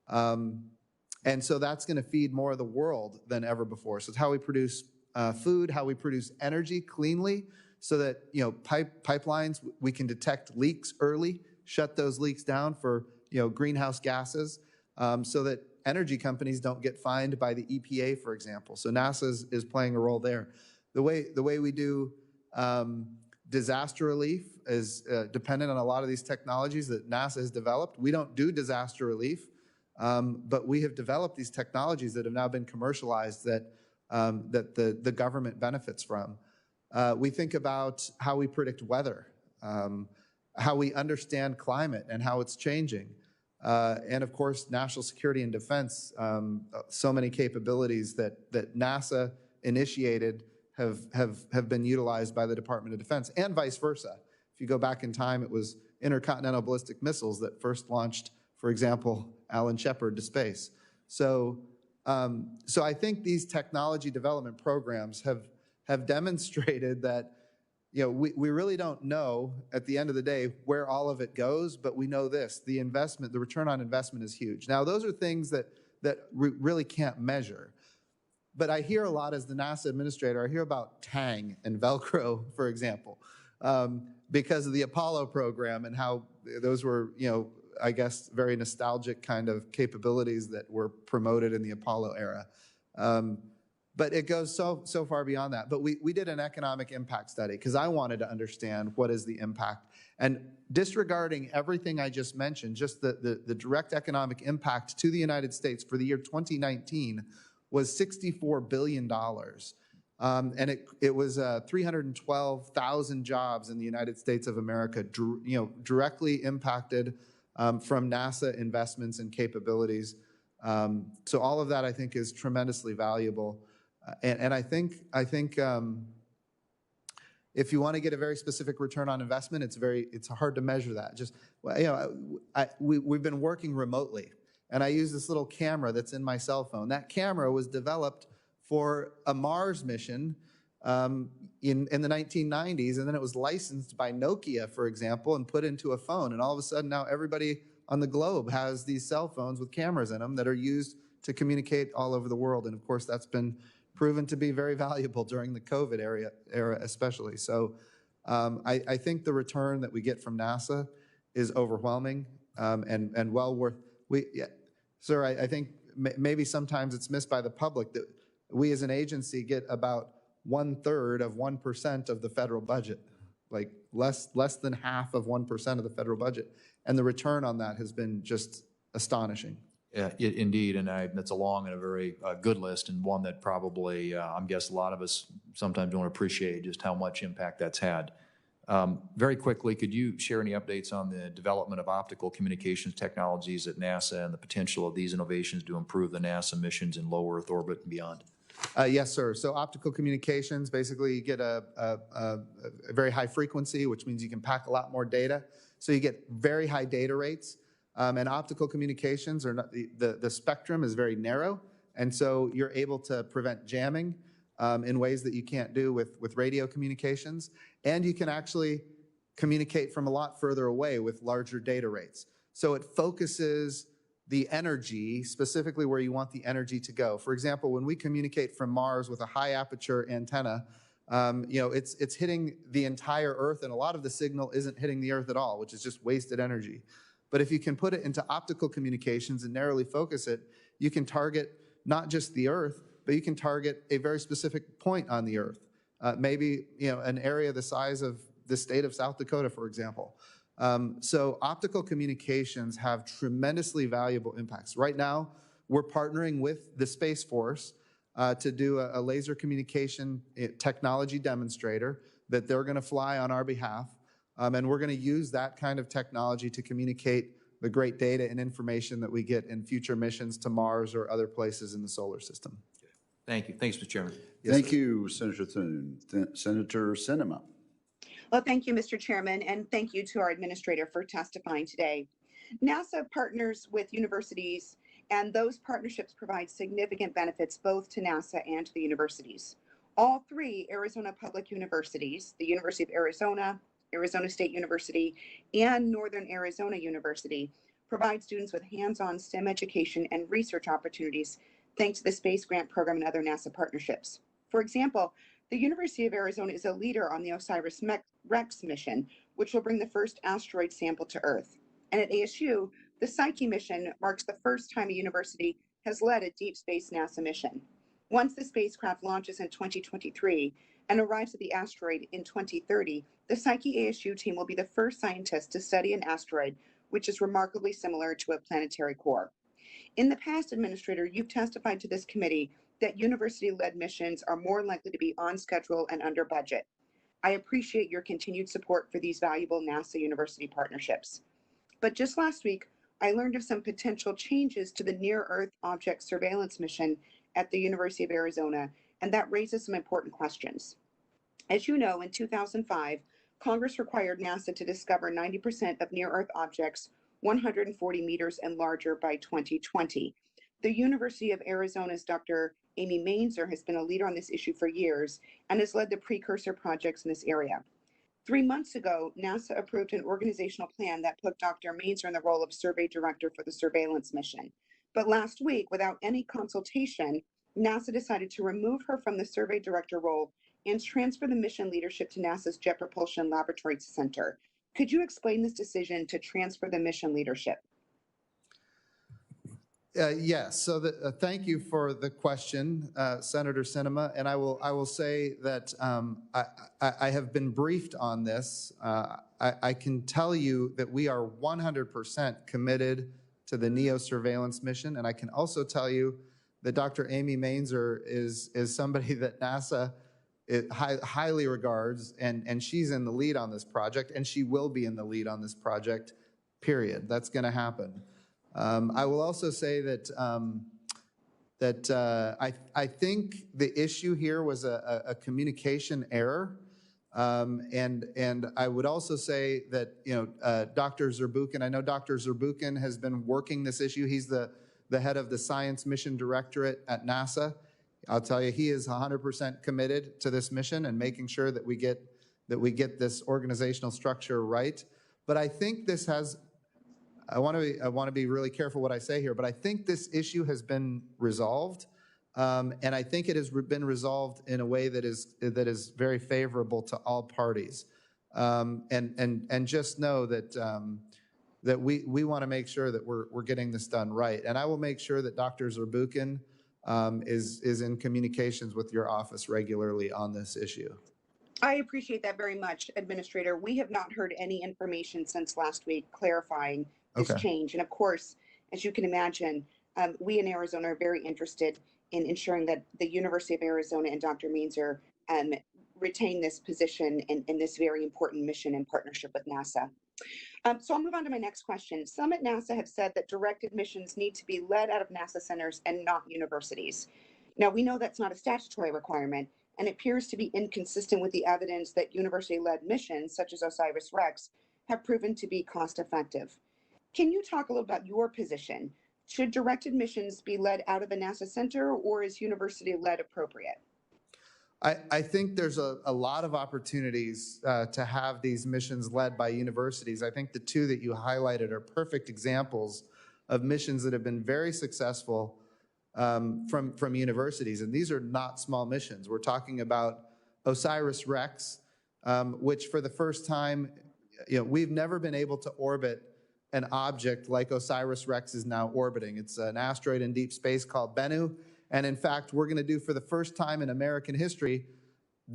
And so that's going to feed more of the world than ever before. So it's how we produce food, how we produce energy cleanly, so that pipelines, we can detect leaks early, shut those leaks down for greenhouse gases, so that energy companies don't get fined by the EPA, for example. So NASA is playing a role there. The way we do disaster relief is dependent on a lot of these technologies that NASA has developed. We don't do disaster relief, but we have developed these technologies that have now been commercialized that the government benefits from. We think about how we predict weather, how we understand climate and how it's changing. And of course, national security and defense, so many capabilities that NASA initiated have been utilized by the Department of Defense, and vice versa. If you go back in time, it was intercontinental ballistic missiles that first launched, for example, Alan Shepard to space. So I think these technology development programs have demonstrated that we really don't know at the end of the day where all of it goes, but we know this: the return on investment is huge. Now, those are things that really can't measure. But I hear a lot as the NASA administrator, I hear about Tang and Velcro, for example, because of the Apollo program and how those were, I guess, very nostalgic kind of capabilities that were promoted in the Apollo era. But it goes so far beyond that. But we did an economic impact study because I wanted to understand what is the impact. And disregarding everything I just mentioned, just the direct economic impact to the United States for the year 2019 was $64 billion. And it was 312,000 jobs in the United States of America, directly impacted from NASA investments and capabilities. So all of that, I think, is tremendously valuable. And I think if you want to get a very specific return on investment, it's hard to measure that. Just, we've been working remotely, and I use this little camera that's in my cell phone. That camera was developed for a Mars mission in the 1990s, and then it was licensed by Nokia, for example, and put into a phone. And all of a sudden, now everybody on the globe has these cell phones with cameras in them that are used to communicate all over the world. And of course, that's been proven to be very valuable during the COVID era especially. So I think the return that we get from NASA is overwhelming and well worth. Sir, I think maybe sometimes it's missed by the public that we as an agency get about 1/3 of 1% of the federal budget, like less than half of 1% of the federal budget. And the return on that has been just astonishing. Yeah, indeed, and that's a long and a very good list, and one that probably, I'm guessing a lot of us sometimes don't appreciate just how much impact that's had. Very quickly, could you share any updates on the development of optical communications technologies at NASA and the potential of these innovations to improve the NASA missions in low Earth orbit and beyond? Yes, sir. So optical communications, basically you get a very high frequency, which means you can pack a lot more data. So you get very high data rates. And optical communications are not, the spectrum is very narrow, and so you're able to prevent jamming in ways that you can't do with radio communications, and you can actually communicate from a lot further away with larger data rates. So it focuses the energy specifically where you want the energy to go. For example, when we communicate from Mars with a high aperture antenna, it's hitting the entire Earth, and a lot of the signal isn't hitting the Earth at all, which is just wasted energy. But if you can put it into optical communications and narrowly focus it, you can target not just the Earth, but you can target a very specific point on the Earth. Maybe an area the size of the state of South Dakota, for example. So optical communications have tremendously valuable impacts. Right now, we're partnering with the Space Force to do a laser communication technology demonstrator that they're going to fly on our behalf. And we're going to use that kind of technology to communicate the great data and information that we get in future missions to Mars or other places in the solar system. Thank you. Thanks, Mr. Chairman. Yes, Thank sir. you, Senator Thune. Senator Sinema. Well, thank you, Mr. Chairman, and thank you to our administrator for testifying today. NASA partners with universities, and those partnerships provide significant benefits both to NASA and to the universities. All three Arizona public universities, the University of Arizona, Arizona State University, and Northern Arizona University, provide students with hands-on STEM education and research opportunities thanks to the Space Grant Program and other NASA partnerships. For example, the University of Arizona is a leader on the OSIRIS-REx mission, which will bring the first asteroid sample to Earth. And at ASU, the Psyche mission marks the first time a university has led a deep space NASA mission. Once the spacecraft launches in 2023 and arrives at the asteroid in 2030, the Psyche ASU team will be the first scientists to study an asteroid, which is remarkably similar to a planetary core. In the past, Administrator, you've testified to this committee that university-led missions are more likely to be on schedule and under budget. I appreciate your continued support for these valuable NASA university partnerships. But just last week, I learned of some potential changes to the near-Earth object surveillance mission at the University of Arizona, and that raises some important questions. As you know, in 2005, Congress required NASA to discover 90% of near-Earth objects 140 meters and larger by 2020. The University of Arizona's Dr. Amy Mainzer has been a leader on this issue for years and has led the precursor projects in this area. 3 months ago, NASA approved an organizational plan that put Dr. Mainzer in the role of survey director for the surveillance mission. But last week, without any consultation, NASA decided to remove her from the survey director role and transfer the mission leadership to NASA's Jet Propulsion Laboratory Center. Could you explain this decision to transfer the mission leadership? Yes. So thank you for the question, Senator Sinema. And I will say that I have been briefed on this. I can tell you that we are 100% committed to the NEO surveillance mission. And I can also tell you that Dr. Amy Mainzer is somebody that NASA highly regards, and she's in the lead on this project, and she will be in the lead on this project, period. That's going to happen. I will also say that I think the issue here was a communication error, and I would also say that Dr. Zurbuchen. I know Dr. Zurbuchen has been working this issue. He's the head of the Science Mission Directorate at NASA. I'll tell you, he is 100% committed to this mission and making sure that we get this organizational structure right. But I think this has. I want to be really careful what I say here, but I think this issue has been resolved, and I think it has been resolved in a way that is very favorable to all parties. And just know that we want to make sure that we're getting this done right. And I will make sure that Dr. Zurbuchen is in communications with your office regularly on this issue. I appreciate that very much, Administrator. We have not heard any information since last week clarifying this change. And of course, as you can imagine, we in Arizona are very interested in ensuring that the University of Arizona and Dr. Mainzer retain this position in this very important mission in partnership with NASA. So I'll move on to my next question. Some at NASA have said that directed missions need to be led out of NASA centers and not universities. Now, we know that's not a statutory requirement, and it appears to be inconsistent with the evidence that university-led missions, such as OSIRIS-REx, have proven to be cost-effective. Can you talk a little about your position? Should directed missions be led out of a NASA center, or is university-led appropriate? I think there's a lot of opportunities to have these missions led by universities. I think the two that you highlighted are perfect examples of missions that have been very successful from universities. And these are not small missions. We're talking about OSIRIS-REx, which for the first time, we've never been able to orbit an object like OSIRIS-REx is now orbiting. It's an asteroid in deep space called Bennu. And in fact, we're going to do for the first time in American history,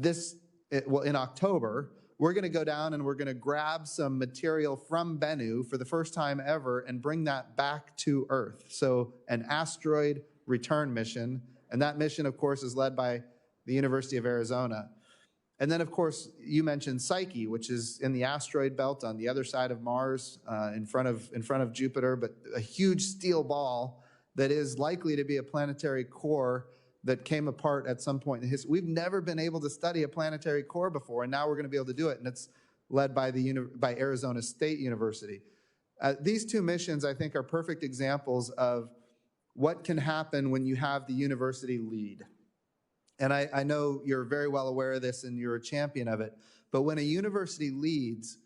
in October, we're going to go down and we're going to grab some material from Bennu for the first time ever and bring that back to Earth. So an asteroid return mission. And that mission, of course, is led by the University of Arizona. And then, of course, you mentioned Psyche, which is in the asteroid belt on the other side of Mars, in front of Jupiter, but a huge steel ball that is likely to be a planetary core that came apart at some point in history. We've never been able to study a planetary core before, and now we're going to be able to do it, and it's led by by Arizona State University. These two missions, I think, are perfect examples of what can happen when you have the university lead. And I know you're very well aware of this and you're a champion of it, but when a university leads,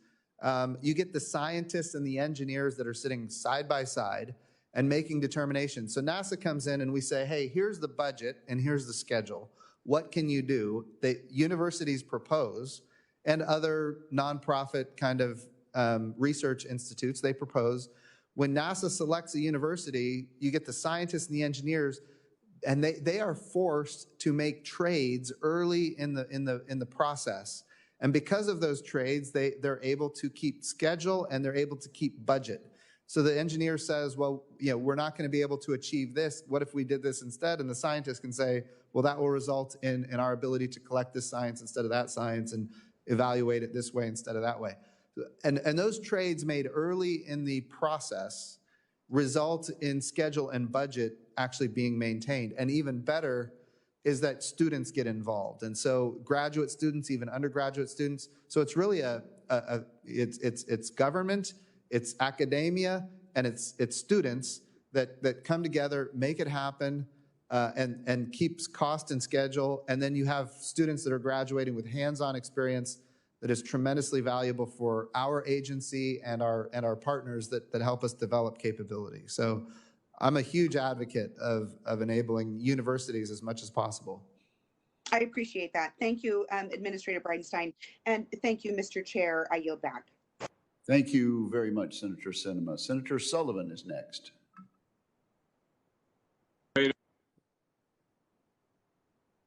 you get the scientists and the engineers that are sitting side by side and making determinations. So NASA comes in and we say, hey, here's the budget and here's the schedule. What can you do? The universities propose, and other nonprofit kind of research institutes, they propose. When NASA selects a university, you get the scientists and the engineers, and they are forced to make trades early in the process. And because of those trades, they're able to keep schedule and they're able to keep budget. So the engineer says, well, we're not going to be able to achieve this. What if we did this instead? And the scientist can say, well, that will result in our ability to collect this science instead of that science and evaluate it this way instead of that way. And those trades made early in the process result in schedule and budget actually being maintained. And even better is that students get involved. And so graduate students, even undergraduate students. So it's really it's government, it's academia, and it's students that come together, make it happen, and keeps cost and schedule. And then you have students that are graduating with hands-on experience that is tremendously valuable for our agency and our partners that help us develop capability. So I'm a huge advocate of enabling universities as much as possible. I appreciate that. Thank you, Administrator Bridenstine. And thank you, Mr. Chair. I yield back. Thank you very much, Senator Sinema. Senator Sullivan is next.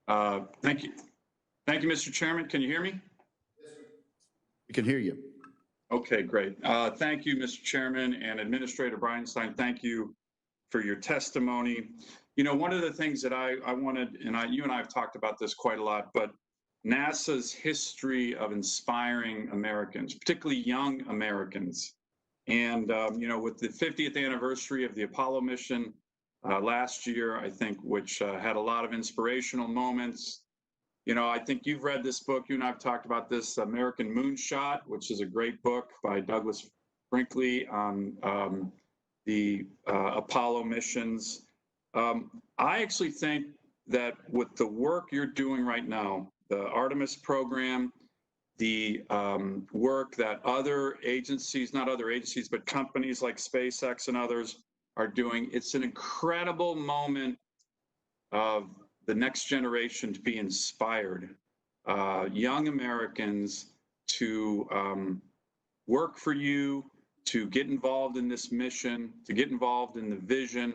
Thank you. Thank you, Mr. Chairman. Can you hear me? We can hear you. Okay, great. Thank you, Mr. Chairman, and Administrator Bridenstine. Thank you for your testimony. You know, one of the things that I wanted, and you and I have talked about this quite a lot, but NASA's history of inspiring Americans, particularly young Americans. And, you know, with the 50th anniversary of the Apollo mission last year, I think, which had a lot of inspirational moments. You know, I think you've read this book. You and I have talked about this, American Moonshot, which is a great book by Douglas Brinkley on the Apollo missions. I actually think that with the work you're doing right now, the Artemis program, the work that other agencies, not other agencies, but companies like SpaceX and others are doing, it's an incredible moment of the next generation to be inspired, young Americans to work for you, to get involved in this mission, to get involved in the vision.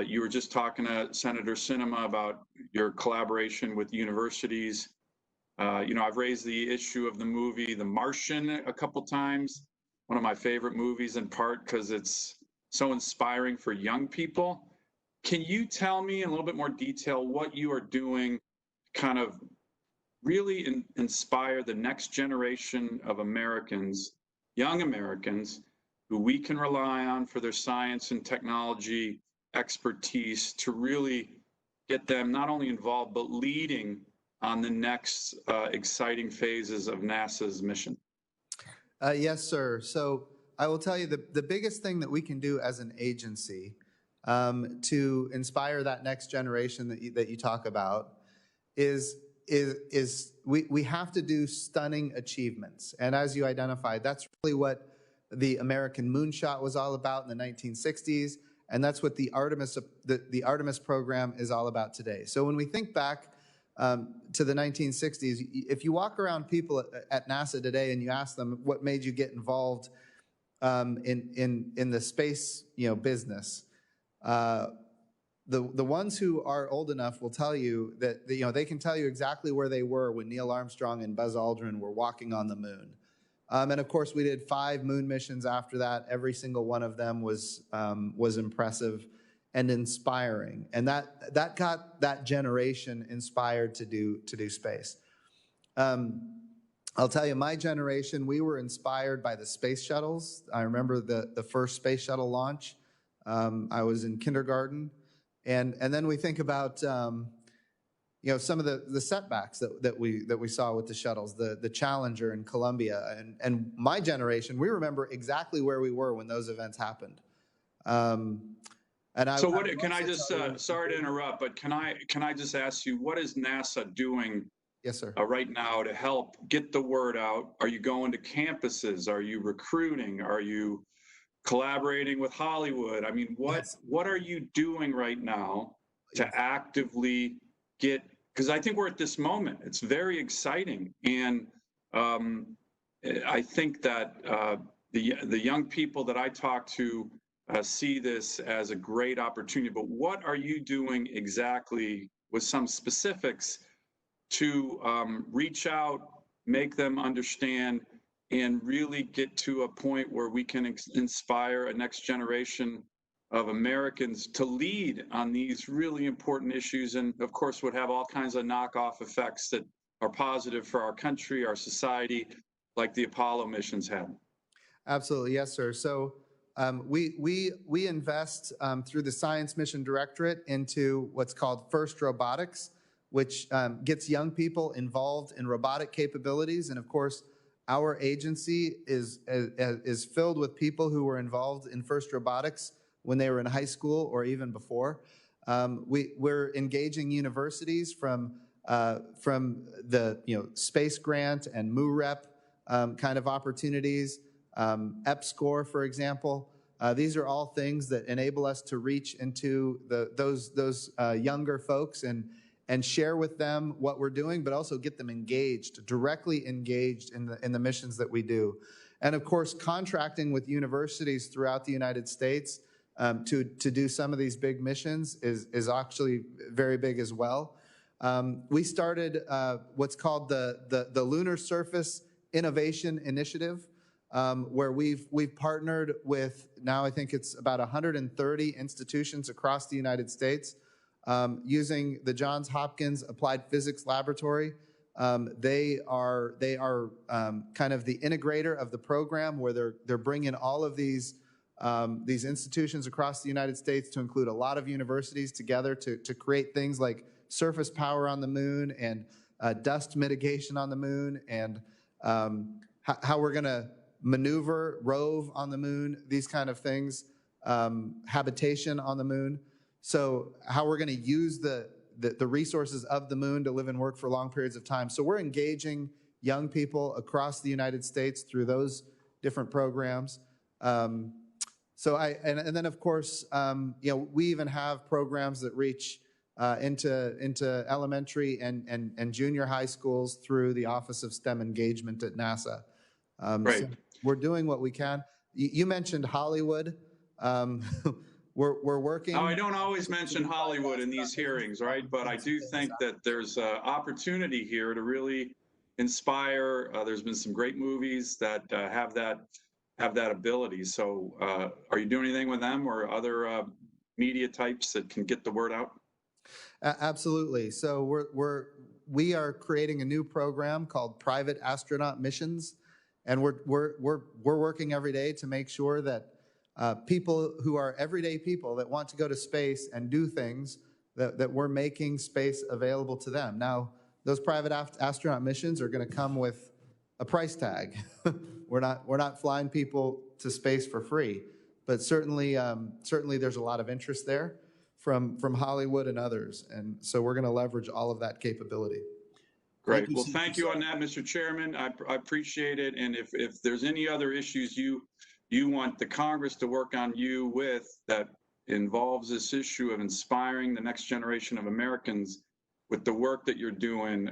You were just talking to Senator Sinema about your collaboration with universities. You know, I've raised the issue of the movie The Martian a couple times, one of my favorite movies in part because it's so inspiring for young people. Can you tell me in a little bit more detail what you are doing to kind of really inspire the next generation of Americans, young Americans, who we can rely on for their science and technology expertise to really get them not only involved, but leading on the next exciting phases of NASA's mission? Yes, sir. So I will tell you the biggest thing that we can do as an agency to inspire that next generation that you talk about is we have to do stunning achievements. And as you identified, that's really what the American Moonshot was all about in the 1960s, and that's what the Artemis program is all about today. So when we think back to the 1960s, if you walk around people at NASA today and you ask them what made you get involved in the space business, the ones who are old enough will tell you that they can tell you exactly where they were when Neil Armstrong and Buzz Aldrin were walking on the moon. And of course, we did 5 moon missions after that. Every single one of them was impressive and inspiring, and that got that generation inspired to do space. I'll tell you, my generation, we were inspired by the space shuttles. I remember the first space shuttle launch. I was in kindergarten, and then we think about some of the setbacks that we saw with the shuttles, the Challenger and Columbia, and my generation, we remember exactly where we were when those events happened. Can I just sorry to interrupt, but can I just ask you, what is NASA doing? Yes, sir. Right now to help get the word out? Are you going to campuses? Are you recruiting? Are you collaborating with Hollywood? I mean, what are you doing right now to actively get, because I think we're at this moment, it's very exciting. And I think that the young people that I talk to see this as a great opportunity, but what are you doing exactly with some specifics to reach out, make them understand, and really get to a point where we can inspire a next generation of Americans to lead on these really important issues, and of course would have all kinds of knockoff effects that are positive for our country, our society, like the Apollo missions had. Absolutely, yes, sir. So we invest through the Science Mission Directorate into what's called FIRST Robotics, which gets young people involved in robotic capabilities. And of course, our agency is filled with people who were involved in FIRST Robotics when they were in high school or even before. We're engaging universities from the space grant and MUREP kind of opportunities, EPSCoR, for example. These are all things that enable us to reach into those younger folks and share with them what we're doing, but also get them engaged, directly engaged in the missions that we do. And of course, contracting with universities throughout the United States to do some of these big missions is actually very big as well. We started what's called the Lunar Surface Innovation Initiative, where we've partnered with, now I think it's about 130 institutions across the United States, using the Johns Hopkins Applied Physics Laboratory. They are kind of the integrator of the program, where they're bringing all of these institutions across the United States, to include a lot of universities, together to create things like surface power on the moon and dust mitigation on the moon, and how we're going to maneuver, rove on the moon, these kind of things, habitation on the moon. So how we're going to use the resources of the moon to live and work for long periods of time. So we're engaging young people across the United States through those different programs. And then of course, we even have programs that reach into elementary and junior high schools through the Office of STEM Engagement at NASA. Great. So we're doing what we can. You mentioned Hollywood. We're working. Now, I don't always mention Hollywood in these hearings, right? But I do think that there's opportunity here to really inspire. There's been some great movies that have that ability. So are you doing anything with them or other media types that can get the word out? Absolutely. So we are creating a new program called Private Astronaut Missions, and we're working every day to make sure that people who are everyday people that want to go to space and do things, that we're making space available to them. Now, those private astronaut missions are going to come with a price tag. We're not flying people to space for free, but certainly there's a lot of interest there from Hollywood and others, and so we're going to leverage all of that capability. Great. Well, thank you on that, Mr. Chairman. I appreciate it. And if there's any other issues you want the Congress to work on you with that involves this issue of inspiring the next generation of Americans with the work that you're doing,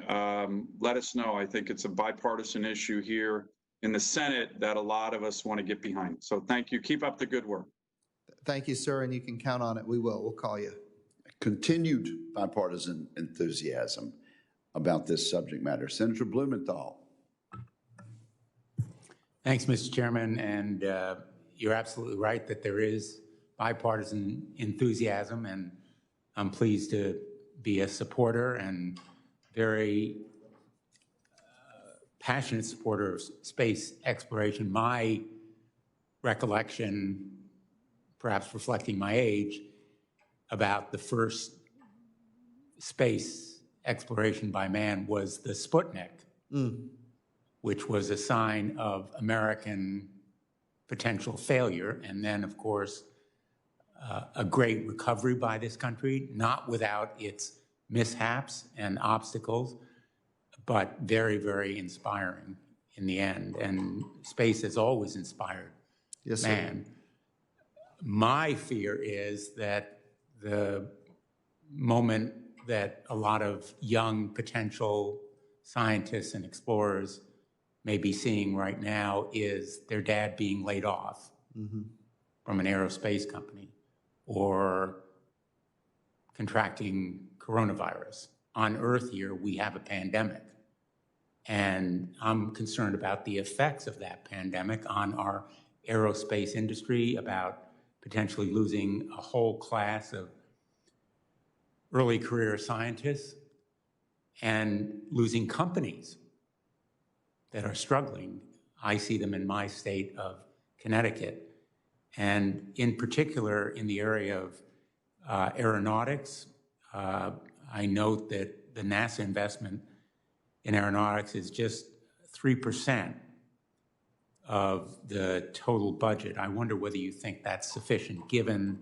let us know. I think it's a bipartisan issue here in the Senate that a lot of us want to get behind. So thank you. Keep up the good work. Thank you, sir, and you can count on it. We will. We'll call you. Continued bipartisan enthusiasm about this subject matter. Senator Blumenthal. Thanks, Mr. Chairman, and you're absolutely right that there is bipartisan enthusiasm, and I'm pleased to be a supporter and very passionate supporter of space exploration. My recollection, perhaps reflecting my age, about the first space exploration by man was the Sputnik, which was a sign of American potential failure. And then, of course, a great recovery by this country, not without its mishaps and obstacles, but very, very inspiring in the end. And space has always inspired man. My fear is that the moment that a lot of young potential scientists and explorers may be seeing right now is their dad being laid off from an aerospace company or contracting coronavirus. On Earth here, we have a pandemic. And I'm concerned about the effects of that pandemic on our aerospace industry, about potentially losing a whole class of early career scientists and losing companies that are struggling. I see them in my state of Connecticut. And in particular, in the area of aeronautics, I note that the NASA investment in aeronautics is just 3% of the total budget. I wonder whether you think that's sufficient, given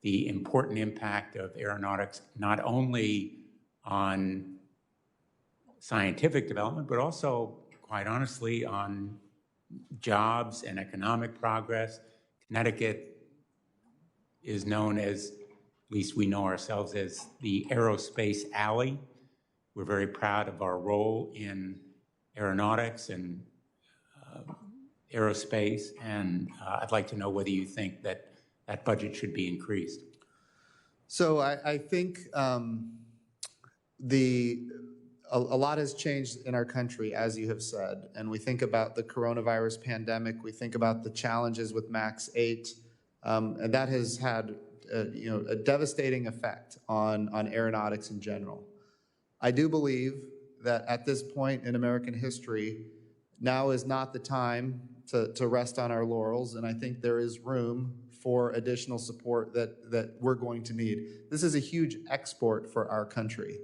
the important impact of aeronautics, not only on scientific development, but also, quite honestly, on jobs and economic progress. Connecticut is known as, at least we know ourselves as, the Aerospace Alley. We're very proud of our role in aeronautics and aerospace, and I'd like to know whether you think that that budget should be increased. So I think a lot has changed in our country, as you have said, and we think about the coronavirus pandemic, we think about the challenges with Max 8, and that has had a devastating effect on aeronautics in general. I do believe that at this point in American history, now is not the time to rest on our laurels, and I think there is room for additional support that we're going to need. This is a huge export for our country,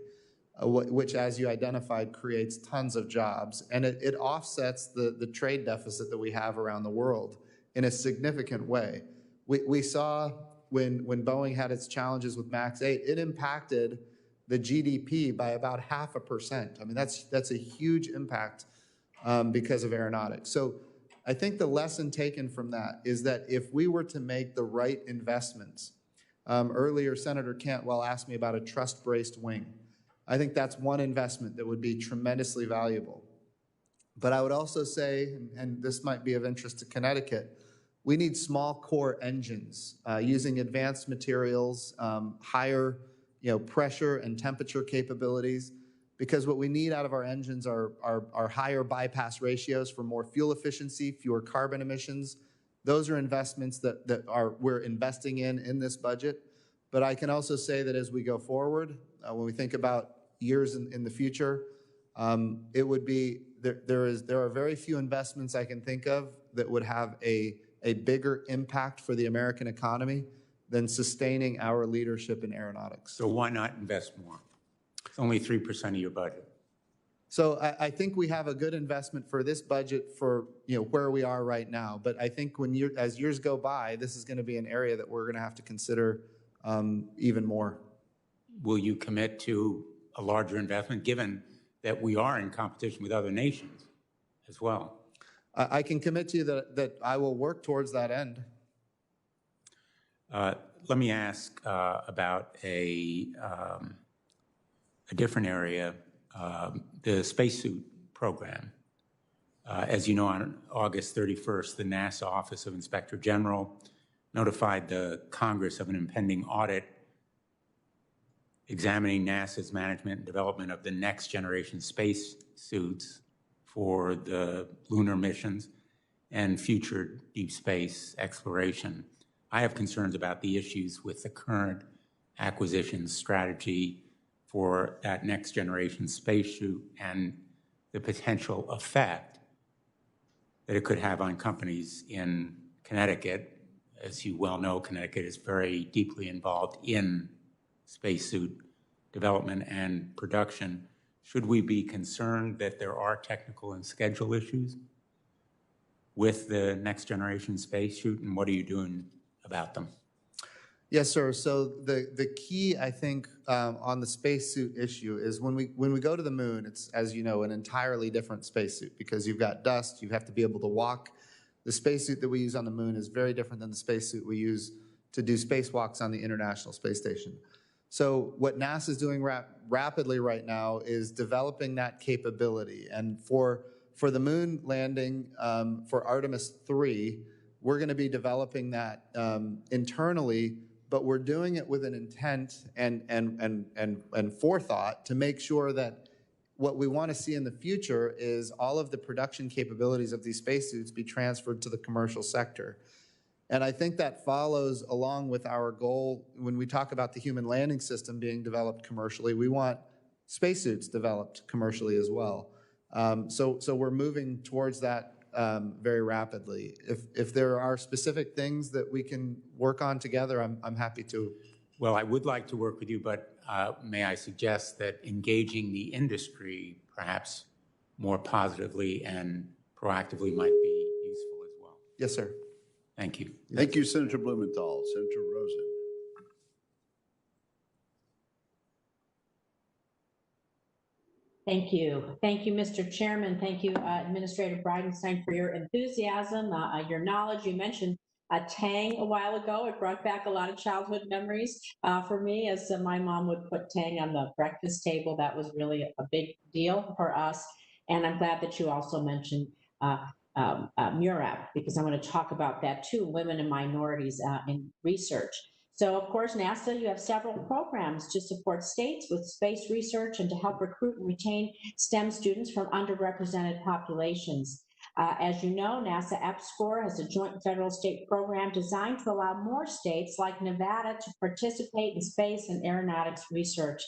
which, as you identified, creates tons of jobs, and it offsets the trade deficit that we have around the world in a significant way. We saw when Boeing had its challenges with Max 8, it impacted the GDP by about 0.5%. I mean, that's a huge impact because of aeronautics. So I think the lesson taken from that is that if we were to make the right investments, earlier Senator Cantwell asked me about a trust-braced wing. I think that's one investment that would be tremendously valuable. But I would also say, and this might be of interest to Connecticut, we need small core engines using advanced materials, higher pressure and temperature capabilities, because what we need out of our engines are higher bypass ratios for more fuel efficiency, fewer carbon emissions. Those are investments that we're investing in this budget. But I can also say that as we go forward, when we think about years in the future, it would be there are very few investments I can think of that would have a bigger impact for the American economy than sustaining our leadership in aeronautics. So why not invest more? It's only 3% of your budget. So I think we have a good investment for this budget for where we are right now. But I think as years go by, this is going to be an area that we're going to have to consider even more. Will you commit to a larger investment, given that we are in competition with other nations as well? I can commit to you that I will work towards that end. Let me ask about a different area, the spacesuit program. As you know, on August 31st, the NASA Office of Inspector General notified the Congress of an impending audit examining NASA's management and development of the next generation space suits for the lunar missions and future deep space exploration. I have concerns about the issues with the current acquisition strategy for that next generation spacesuit and the potential effect that it could have on companies in Connecticut. As you well know, Connecticut is very deeply involved in spacesuit development and production. Should we be concerned that there are technical and schedule issues with the next generation spacesuit, and what are you doing about them? Yes, sir. So the key, I think, on the spacesuit issue is when we go to the moon, it's, as you know, an entirely different spacesuit because you've got dust, you have to be able to walk. The spacesuit that we use on the moon is very different than the spacesuit we use to do spacewalks on the International Space Station. So what NASA is doing rapidly right now is developing that capability. And for the moon landing for Artemis 3, we're going to be developing that internally, but we're doing it with an intent and forethought to make sure that what we want to see in the future is all of the production capabilities of these spacesuits be transferred to the commercial sector. And I think that follows along with our goal when we talk about the human landing system being developed commercially. We want spacesuits developed commercially as well. So we're moving towards that very rapidly. If there are specific things that we can work on together, I'm happy to. Well, I would like to work with you, but may I suggest that engaging the industry perhaps more positively and proactively might be useful as well. Yes, sir. Thank you. Thank you, Senator Blumenthal. Senator Rosen. Thank you. Thank you, Mr. Chairman. Thank you, Administrator Bridenstine, for your enthusiasm, your knowledge. You mentioned Tang a while ago. It brought back a lot of childhood memories for me, as my mom would put Tang on the breakfast table. That was really a big deal for us. And I'm glad that you also mentioned MURAP, because I'm going to talk about that too, women and minorities in research. So, of course, NASA, you have several programs to support states with space research and to help recruit and retain STEM students from underrepresented populations. As you know, NASA EPSCoR has a joint federal-state program designed to allow more states like Nevada to participate in space and aeronautics research.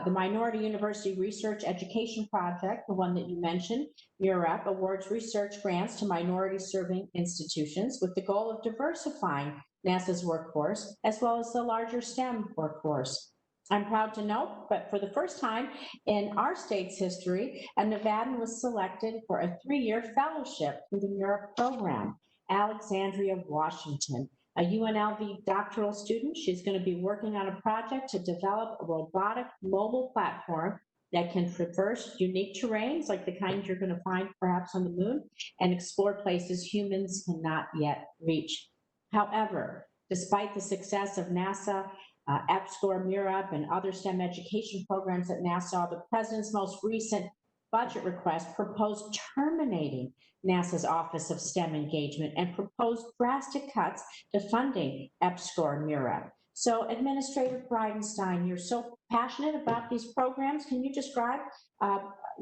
The Minority University Research Education Project, the one that you mentioned, MUREP, awards research grants to minority-serving institutions with the goal of diversifying NASA's workforce, as well as the larger STEM workforce. I'm proud to note, but for the first time in our state's history, a Nevadan was selected for a 3-year fellowship through the MUREP program, Alexandria, Washington. A UNLV doctoral student, she's going to be working on a project to develop a robotic mobile platform that can traverse unique terrains like the kind you're going to find perhaps on the moon and explore places humans cannot yet reach. However, despite the success of NASA, EPSCoR, MUREP, and other STEM education programs at NASA, the president's most recent budget request proposed terminating NASA's Office of STEM Engagement and proposed drastic cuts to funding EPSCoR and MUREP. So, Administrator Bridenstine, you're so passionate about these programs. Can you describe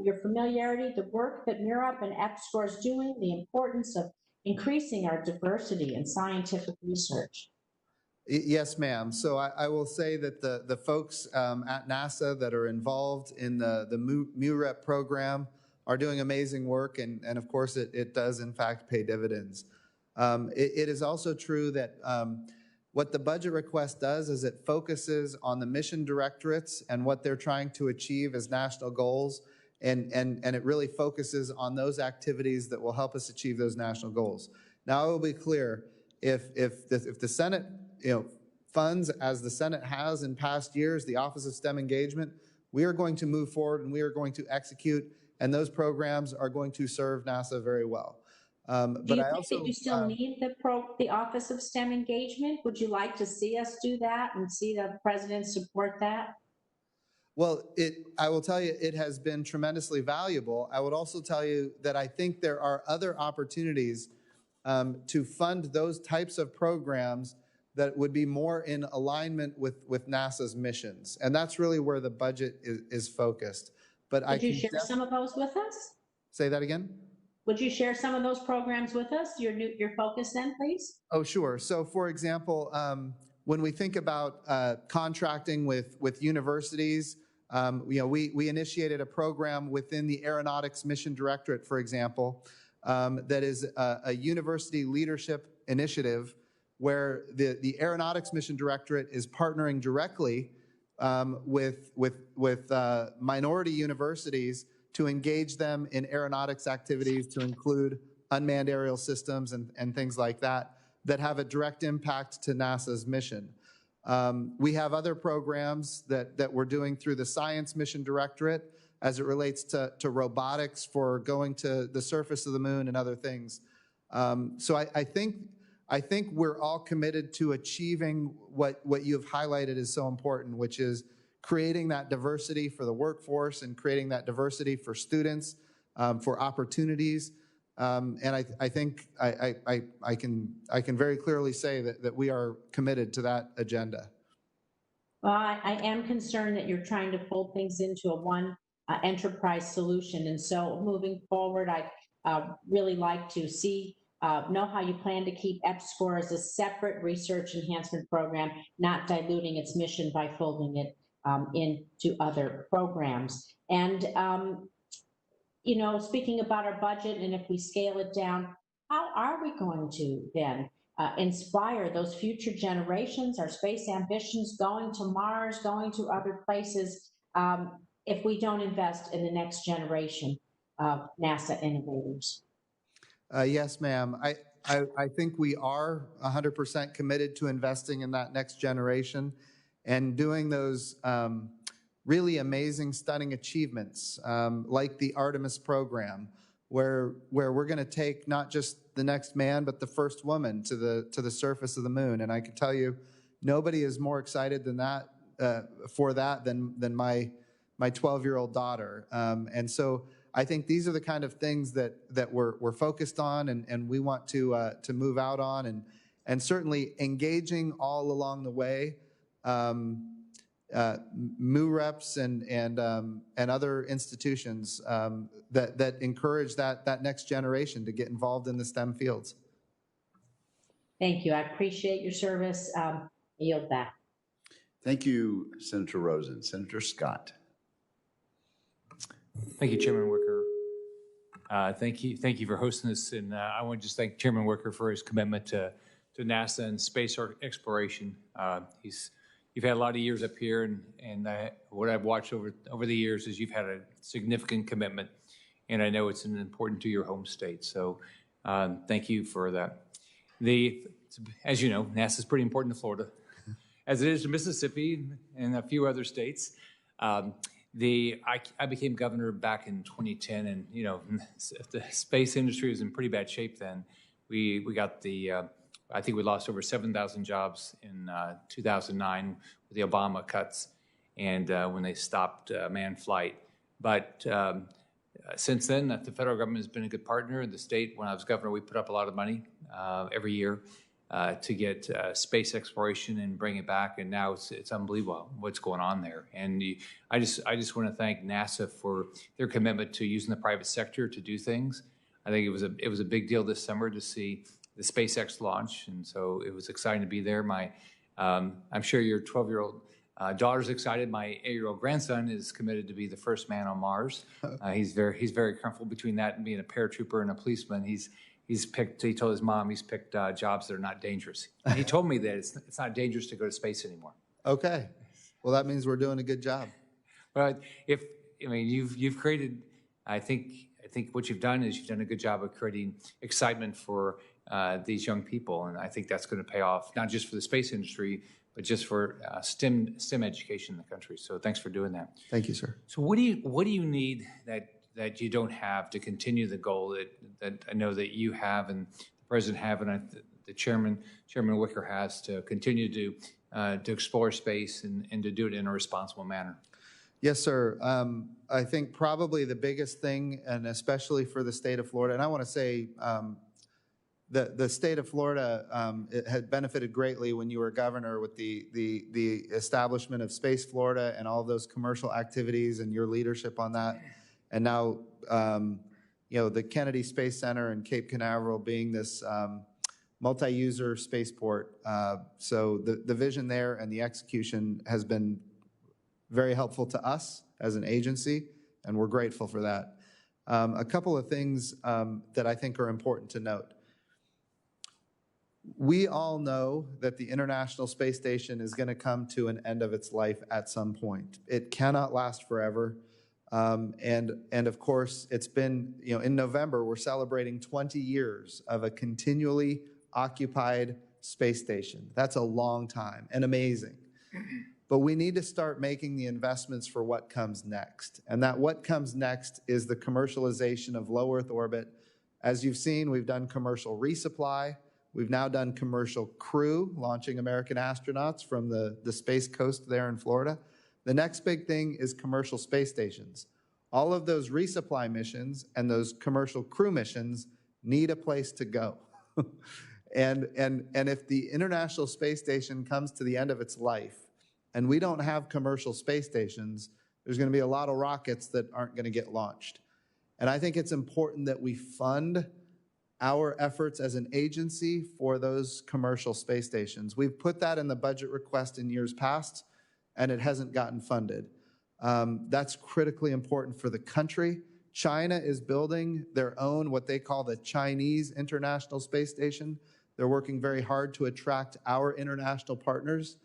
your familiarity, the work that MUREP and EPSCoR is doing, the importance of increasing our diversity in scientific research? Yes, ma'am. So I will say that the folks at NASA that are involved in the MUREP program are doing amazing work, and of course it does in fact pay dividends. It is also true that what the budget request does is it focuses on the mission directorates and what they're trying to achieve as national goals, and it really focuses on those activities that will help us achieve those national goals. Now, I will be clear, if the Senate funds, as the Senate has in past years, the Office of STEM Engagement, we are going to move forward and we are going to execute, and those programs are going to serve NASA very well. Do you think that you still need the Office of STEM Engagement? Would you like to see us do that and see the president support that? Well, I will tell you, it has been tremendously valuable. I would also tell you that I think there are other opportunities to fund those types of programs that would be more in alignment with NASA's missions. And that's really where the budget is focused. But Could you share some of those with us? Say that again? Would you share some of those programs with us, your focus then, please? Oh, sure. So for example, when we think about contracting with universities, we initiated a program within the Aeronautics Mission Directorate, for example, that is a university leadership initiative where the Aeronautics Mission Directorate is partnering directly with minority universities to engage them in aeronautics activities, to include unmanned aerial systems and things like that have a direct impact to NASA's mission. We have other programs that we're doing through the Science Mission Directorate as it relates to robotics for going to the surface of the moon and other things. So I think we're all committed to achieving what you've highlighted is so important, which is creating that diversity for the workforce and creating that diversity for students, for opportunities. And I think I can very clearly say that we are committed to that agenda. Well, I am concerned that you're trying to fold things into a one enterprise solution. And so moving forward, I'd really like to know how you plan to keep EPSCoR as a separate research enhancement program, not diluting its mission by folding it into other programs. And, speaking about our budget, and if we scale it down, how are we going to then inspire those future generations, our space ambitions, going to Mars, going to other places, if we don't invest in the next generation of NASA innovators? Yes, ma'am. I think we are 100% committed to investing in that next generation and doing those really amazing, stunning achievements like the Artemis program, where we're going to take not just the next man, but the first woman to the surface of the moon. And I can tell you, nobody is more excited than that than my 12-year-old daughter. And so I think these are the kind of things that we're focused on and we want to move out on. and certainly engaging all along the way, MUREPs and other institutions that encourage that next generation to get involved in the STEM fields. Thank you. I appreciate your service. I yield back. Thank you, Senator Rosen. Senator Scott. Thank you, Chairman Wicker. Thank you for hosting this, and I want to just thank Chairman Wicker for his commitment to NASA and space exploration. You've had a lot of years up here, and what I've watched over the years is you've had a significant commitment, and I know it's important to your home state. So thank you for that. As you know, NASA is pretty important to Florida, as it is to Mississippi and a few other states. I became governor back in 2010, and the space industry was in pretty bad shape then. We got I think we lost over 7,000 jobs in 2009 with the Obama cuts, and when they stopped manned flight. But since then, the federal government has been a good partner. In the state, when I was governor, we put up a lot of money every year to get space exploration and bring it back. And now it's unbelievable what's going on there. And I just want to thank NASA for their commitment to using the private sector to do things. I think it was a big deal this summer to see the SpaceX launch, and so it was exciting to be there. I'm sure your 12-year-old daughter's excited. My 8-year-old grandson is committed to be the first man on Mars. He's very comfortable between that and being a paratrooper and a policeman. He told his mom he's picked jobs that are not dangerous. And he told me that it's not dangerous to go to space anymore. Okay, well that means we're doing a good job. Well, you've created. I think what you've done is you've done a good job of creating excitement for these young people, and I think that's going to pay off not just for the space industry, but just for STEM education in the country. So thanks for doing that. Thank you, sir. So what do you need that you don't have to continue the goal that I know that you have and the president have, and the Chairman Wicker has, to continue to explore space and to do it in a responsible manner? Yes, sir. I think probably the biggest thing, and especially for the state of Florida, and I want to say the state of Florida it had benefited greatly when you were governor with the establishment of Space Florida and all of those commercial activities and your leadership on that. And now, the Kennedy Space Center in Cape Canaveral being this multi-user spaceport. So the vision there and the execution has been very helpful to us as an agency, and we're grateful for that. A couple of things that I think are important to note. We all know that the International Space Station is going to come to an end of its life at some point. It cannot last forever. And of course, it's been, in November, we're celebrating 20 years of a continually occupied space station. That's a long time and amazing. But we need to start making the investments for what comes next. And that what comes next is the commercialization of low Earth orbit. As you've seen, we've done commercial resupply. We've now done commercial crew, launching American astronauts from the Space Coast there in Florida. The next big thing is commercial space stations. All of those resupply missions and those commercial crew missions need a place to go. And if the International Space Station comes to the end of its life and we don't have commercial space stations, there's going to be a lot of rockets that aren't going to get launched. And I think it's important that we fund our efforts as an agency for those commercial space stations. We've put that in the budget request in years past, and it hasn't gotten funded. That's critically important for the country. China is building their own, what they call the Chinese International Space Station. They're working very hard to attract our international partners,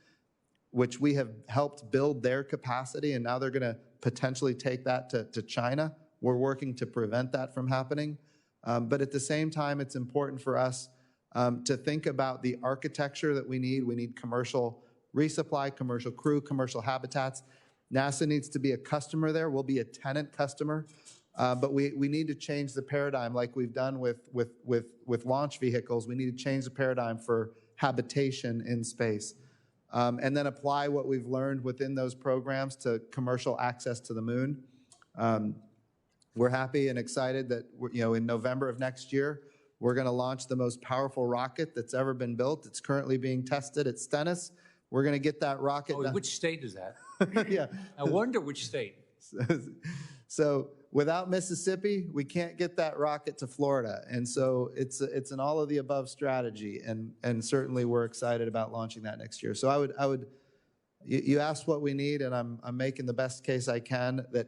which we have helped build their capacity, and now they're going to potentially take that to China. We're working to prevent that from happening. But at the same time, it's important for us to think about the architecture that we need. We need commercial resupply, commercial crew, commercial habitats. NASA needs to be a customer there. We'll be a tenant customer. But we need to change the paradigm like we've done with launch vehicles. We need to change the paradigm for habitation in space. And then apply what we've learned within those programs to commercial access to the moon. We're happy and excited that in November of next year, We're going to launch the most powerful rocket that's ever been built. It's currently being tested at Stennis. We're going to get that rocket Oh, done. which state is that? Yeah. I wonder which state. So without Mississippi, we can't get that rocket to Florida. And so it's an all of the above strategy. And certainly we're excited about launching that next year. So you asked what we need, and I'm making the best case I can that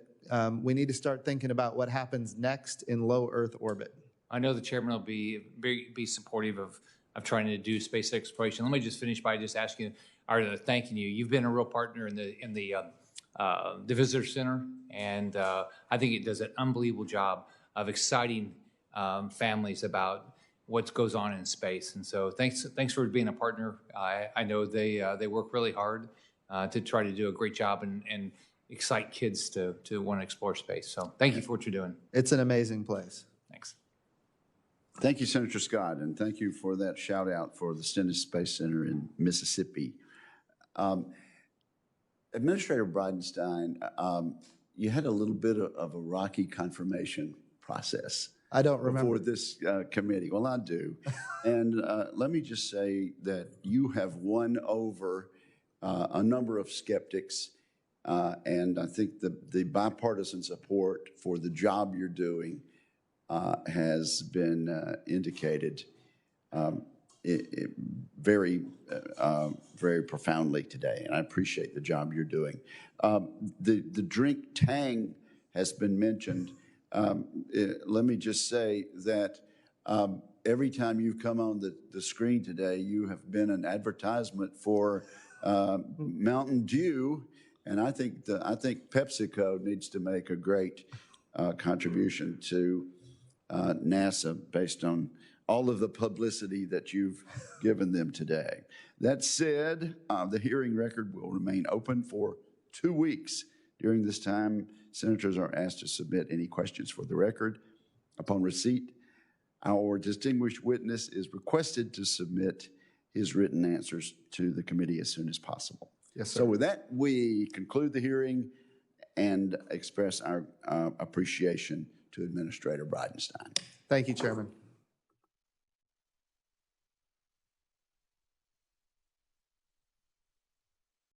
we need to start thinking about what happens next in low Earth orbit. I know the chairman will be supportive of trying to do space exploration. Let me just finish by just asking or thanking you. You've been a real partner in the Visitor Center, and I think it does an unbelievable job of exciting families about what goes on in space. And so thanks for being a partner. I know they work really hard to try to do a great job and excite kids to want to explore space. So thank you for what you're doing. It's an amazing place. Thanks. Thank you, Senator Scott, and thank you for that shout out for the Stennis Space Center in Mississippi. Administrator Bridenstine, you had a little bit of a rocky confirmation process. I don't remember. Before this committee. Well, I do. And let me just say that you have won over a number of skeptics, and I think the bipartisan support for the job you're doing has been indicated very profoundly today, and I appreciate the job you're doing. The drink Tang has been mentioned. Let me just say that every time you've come on the screen today, you have been an advertisement for Mountain Dew, and I think PepsiCo needs to make a great contribution to NASA based on all of the publicity that you've given them today. That said, the hearing record will remain open for 2 weeks. During this time, senators are asked to submit any questions for the record. Upon receipt, our distinguished witness is requested to submit his written answers to the committee as soon as possible. Yes, sir. So with that, we conclude the hearing and express our appreciation to Administrator Bridenstine. Thank you, Chairman.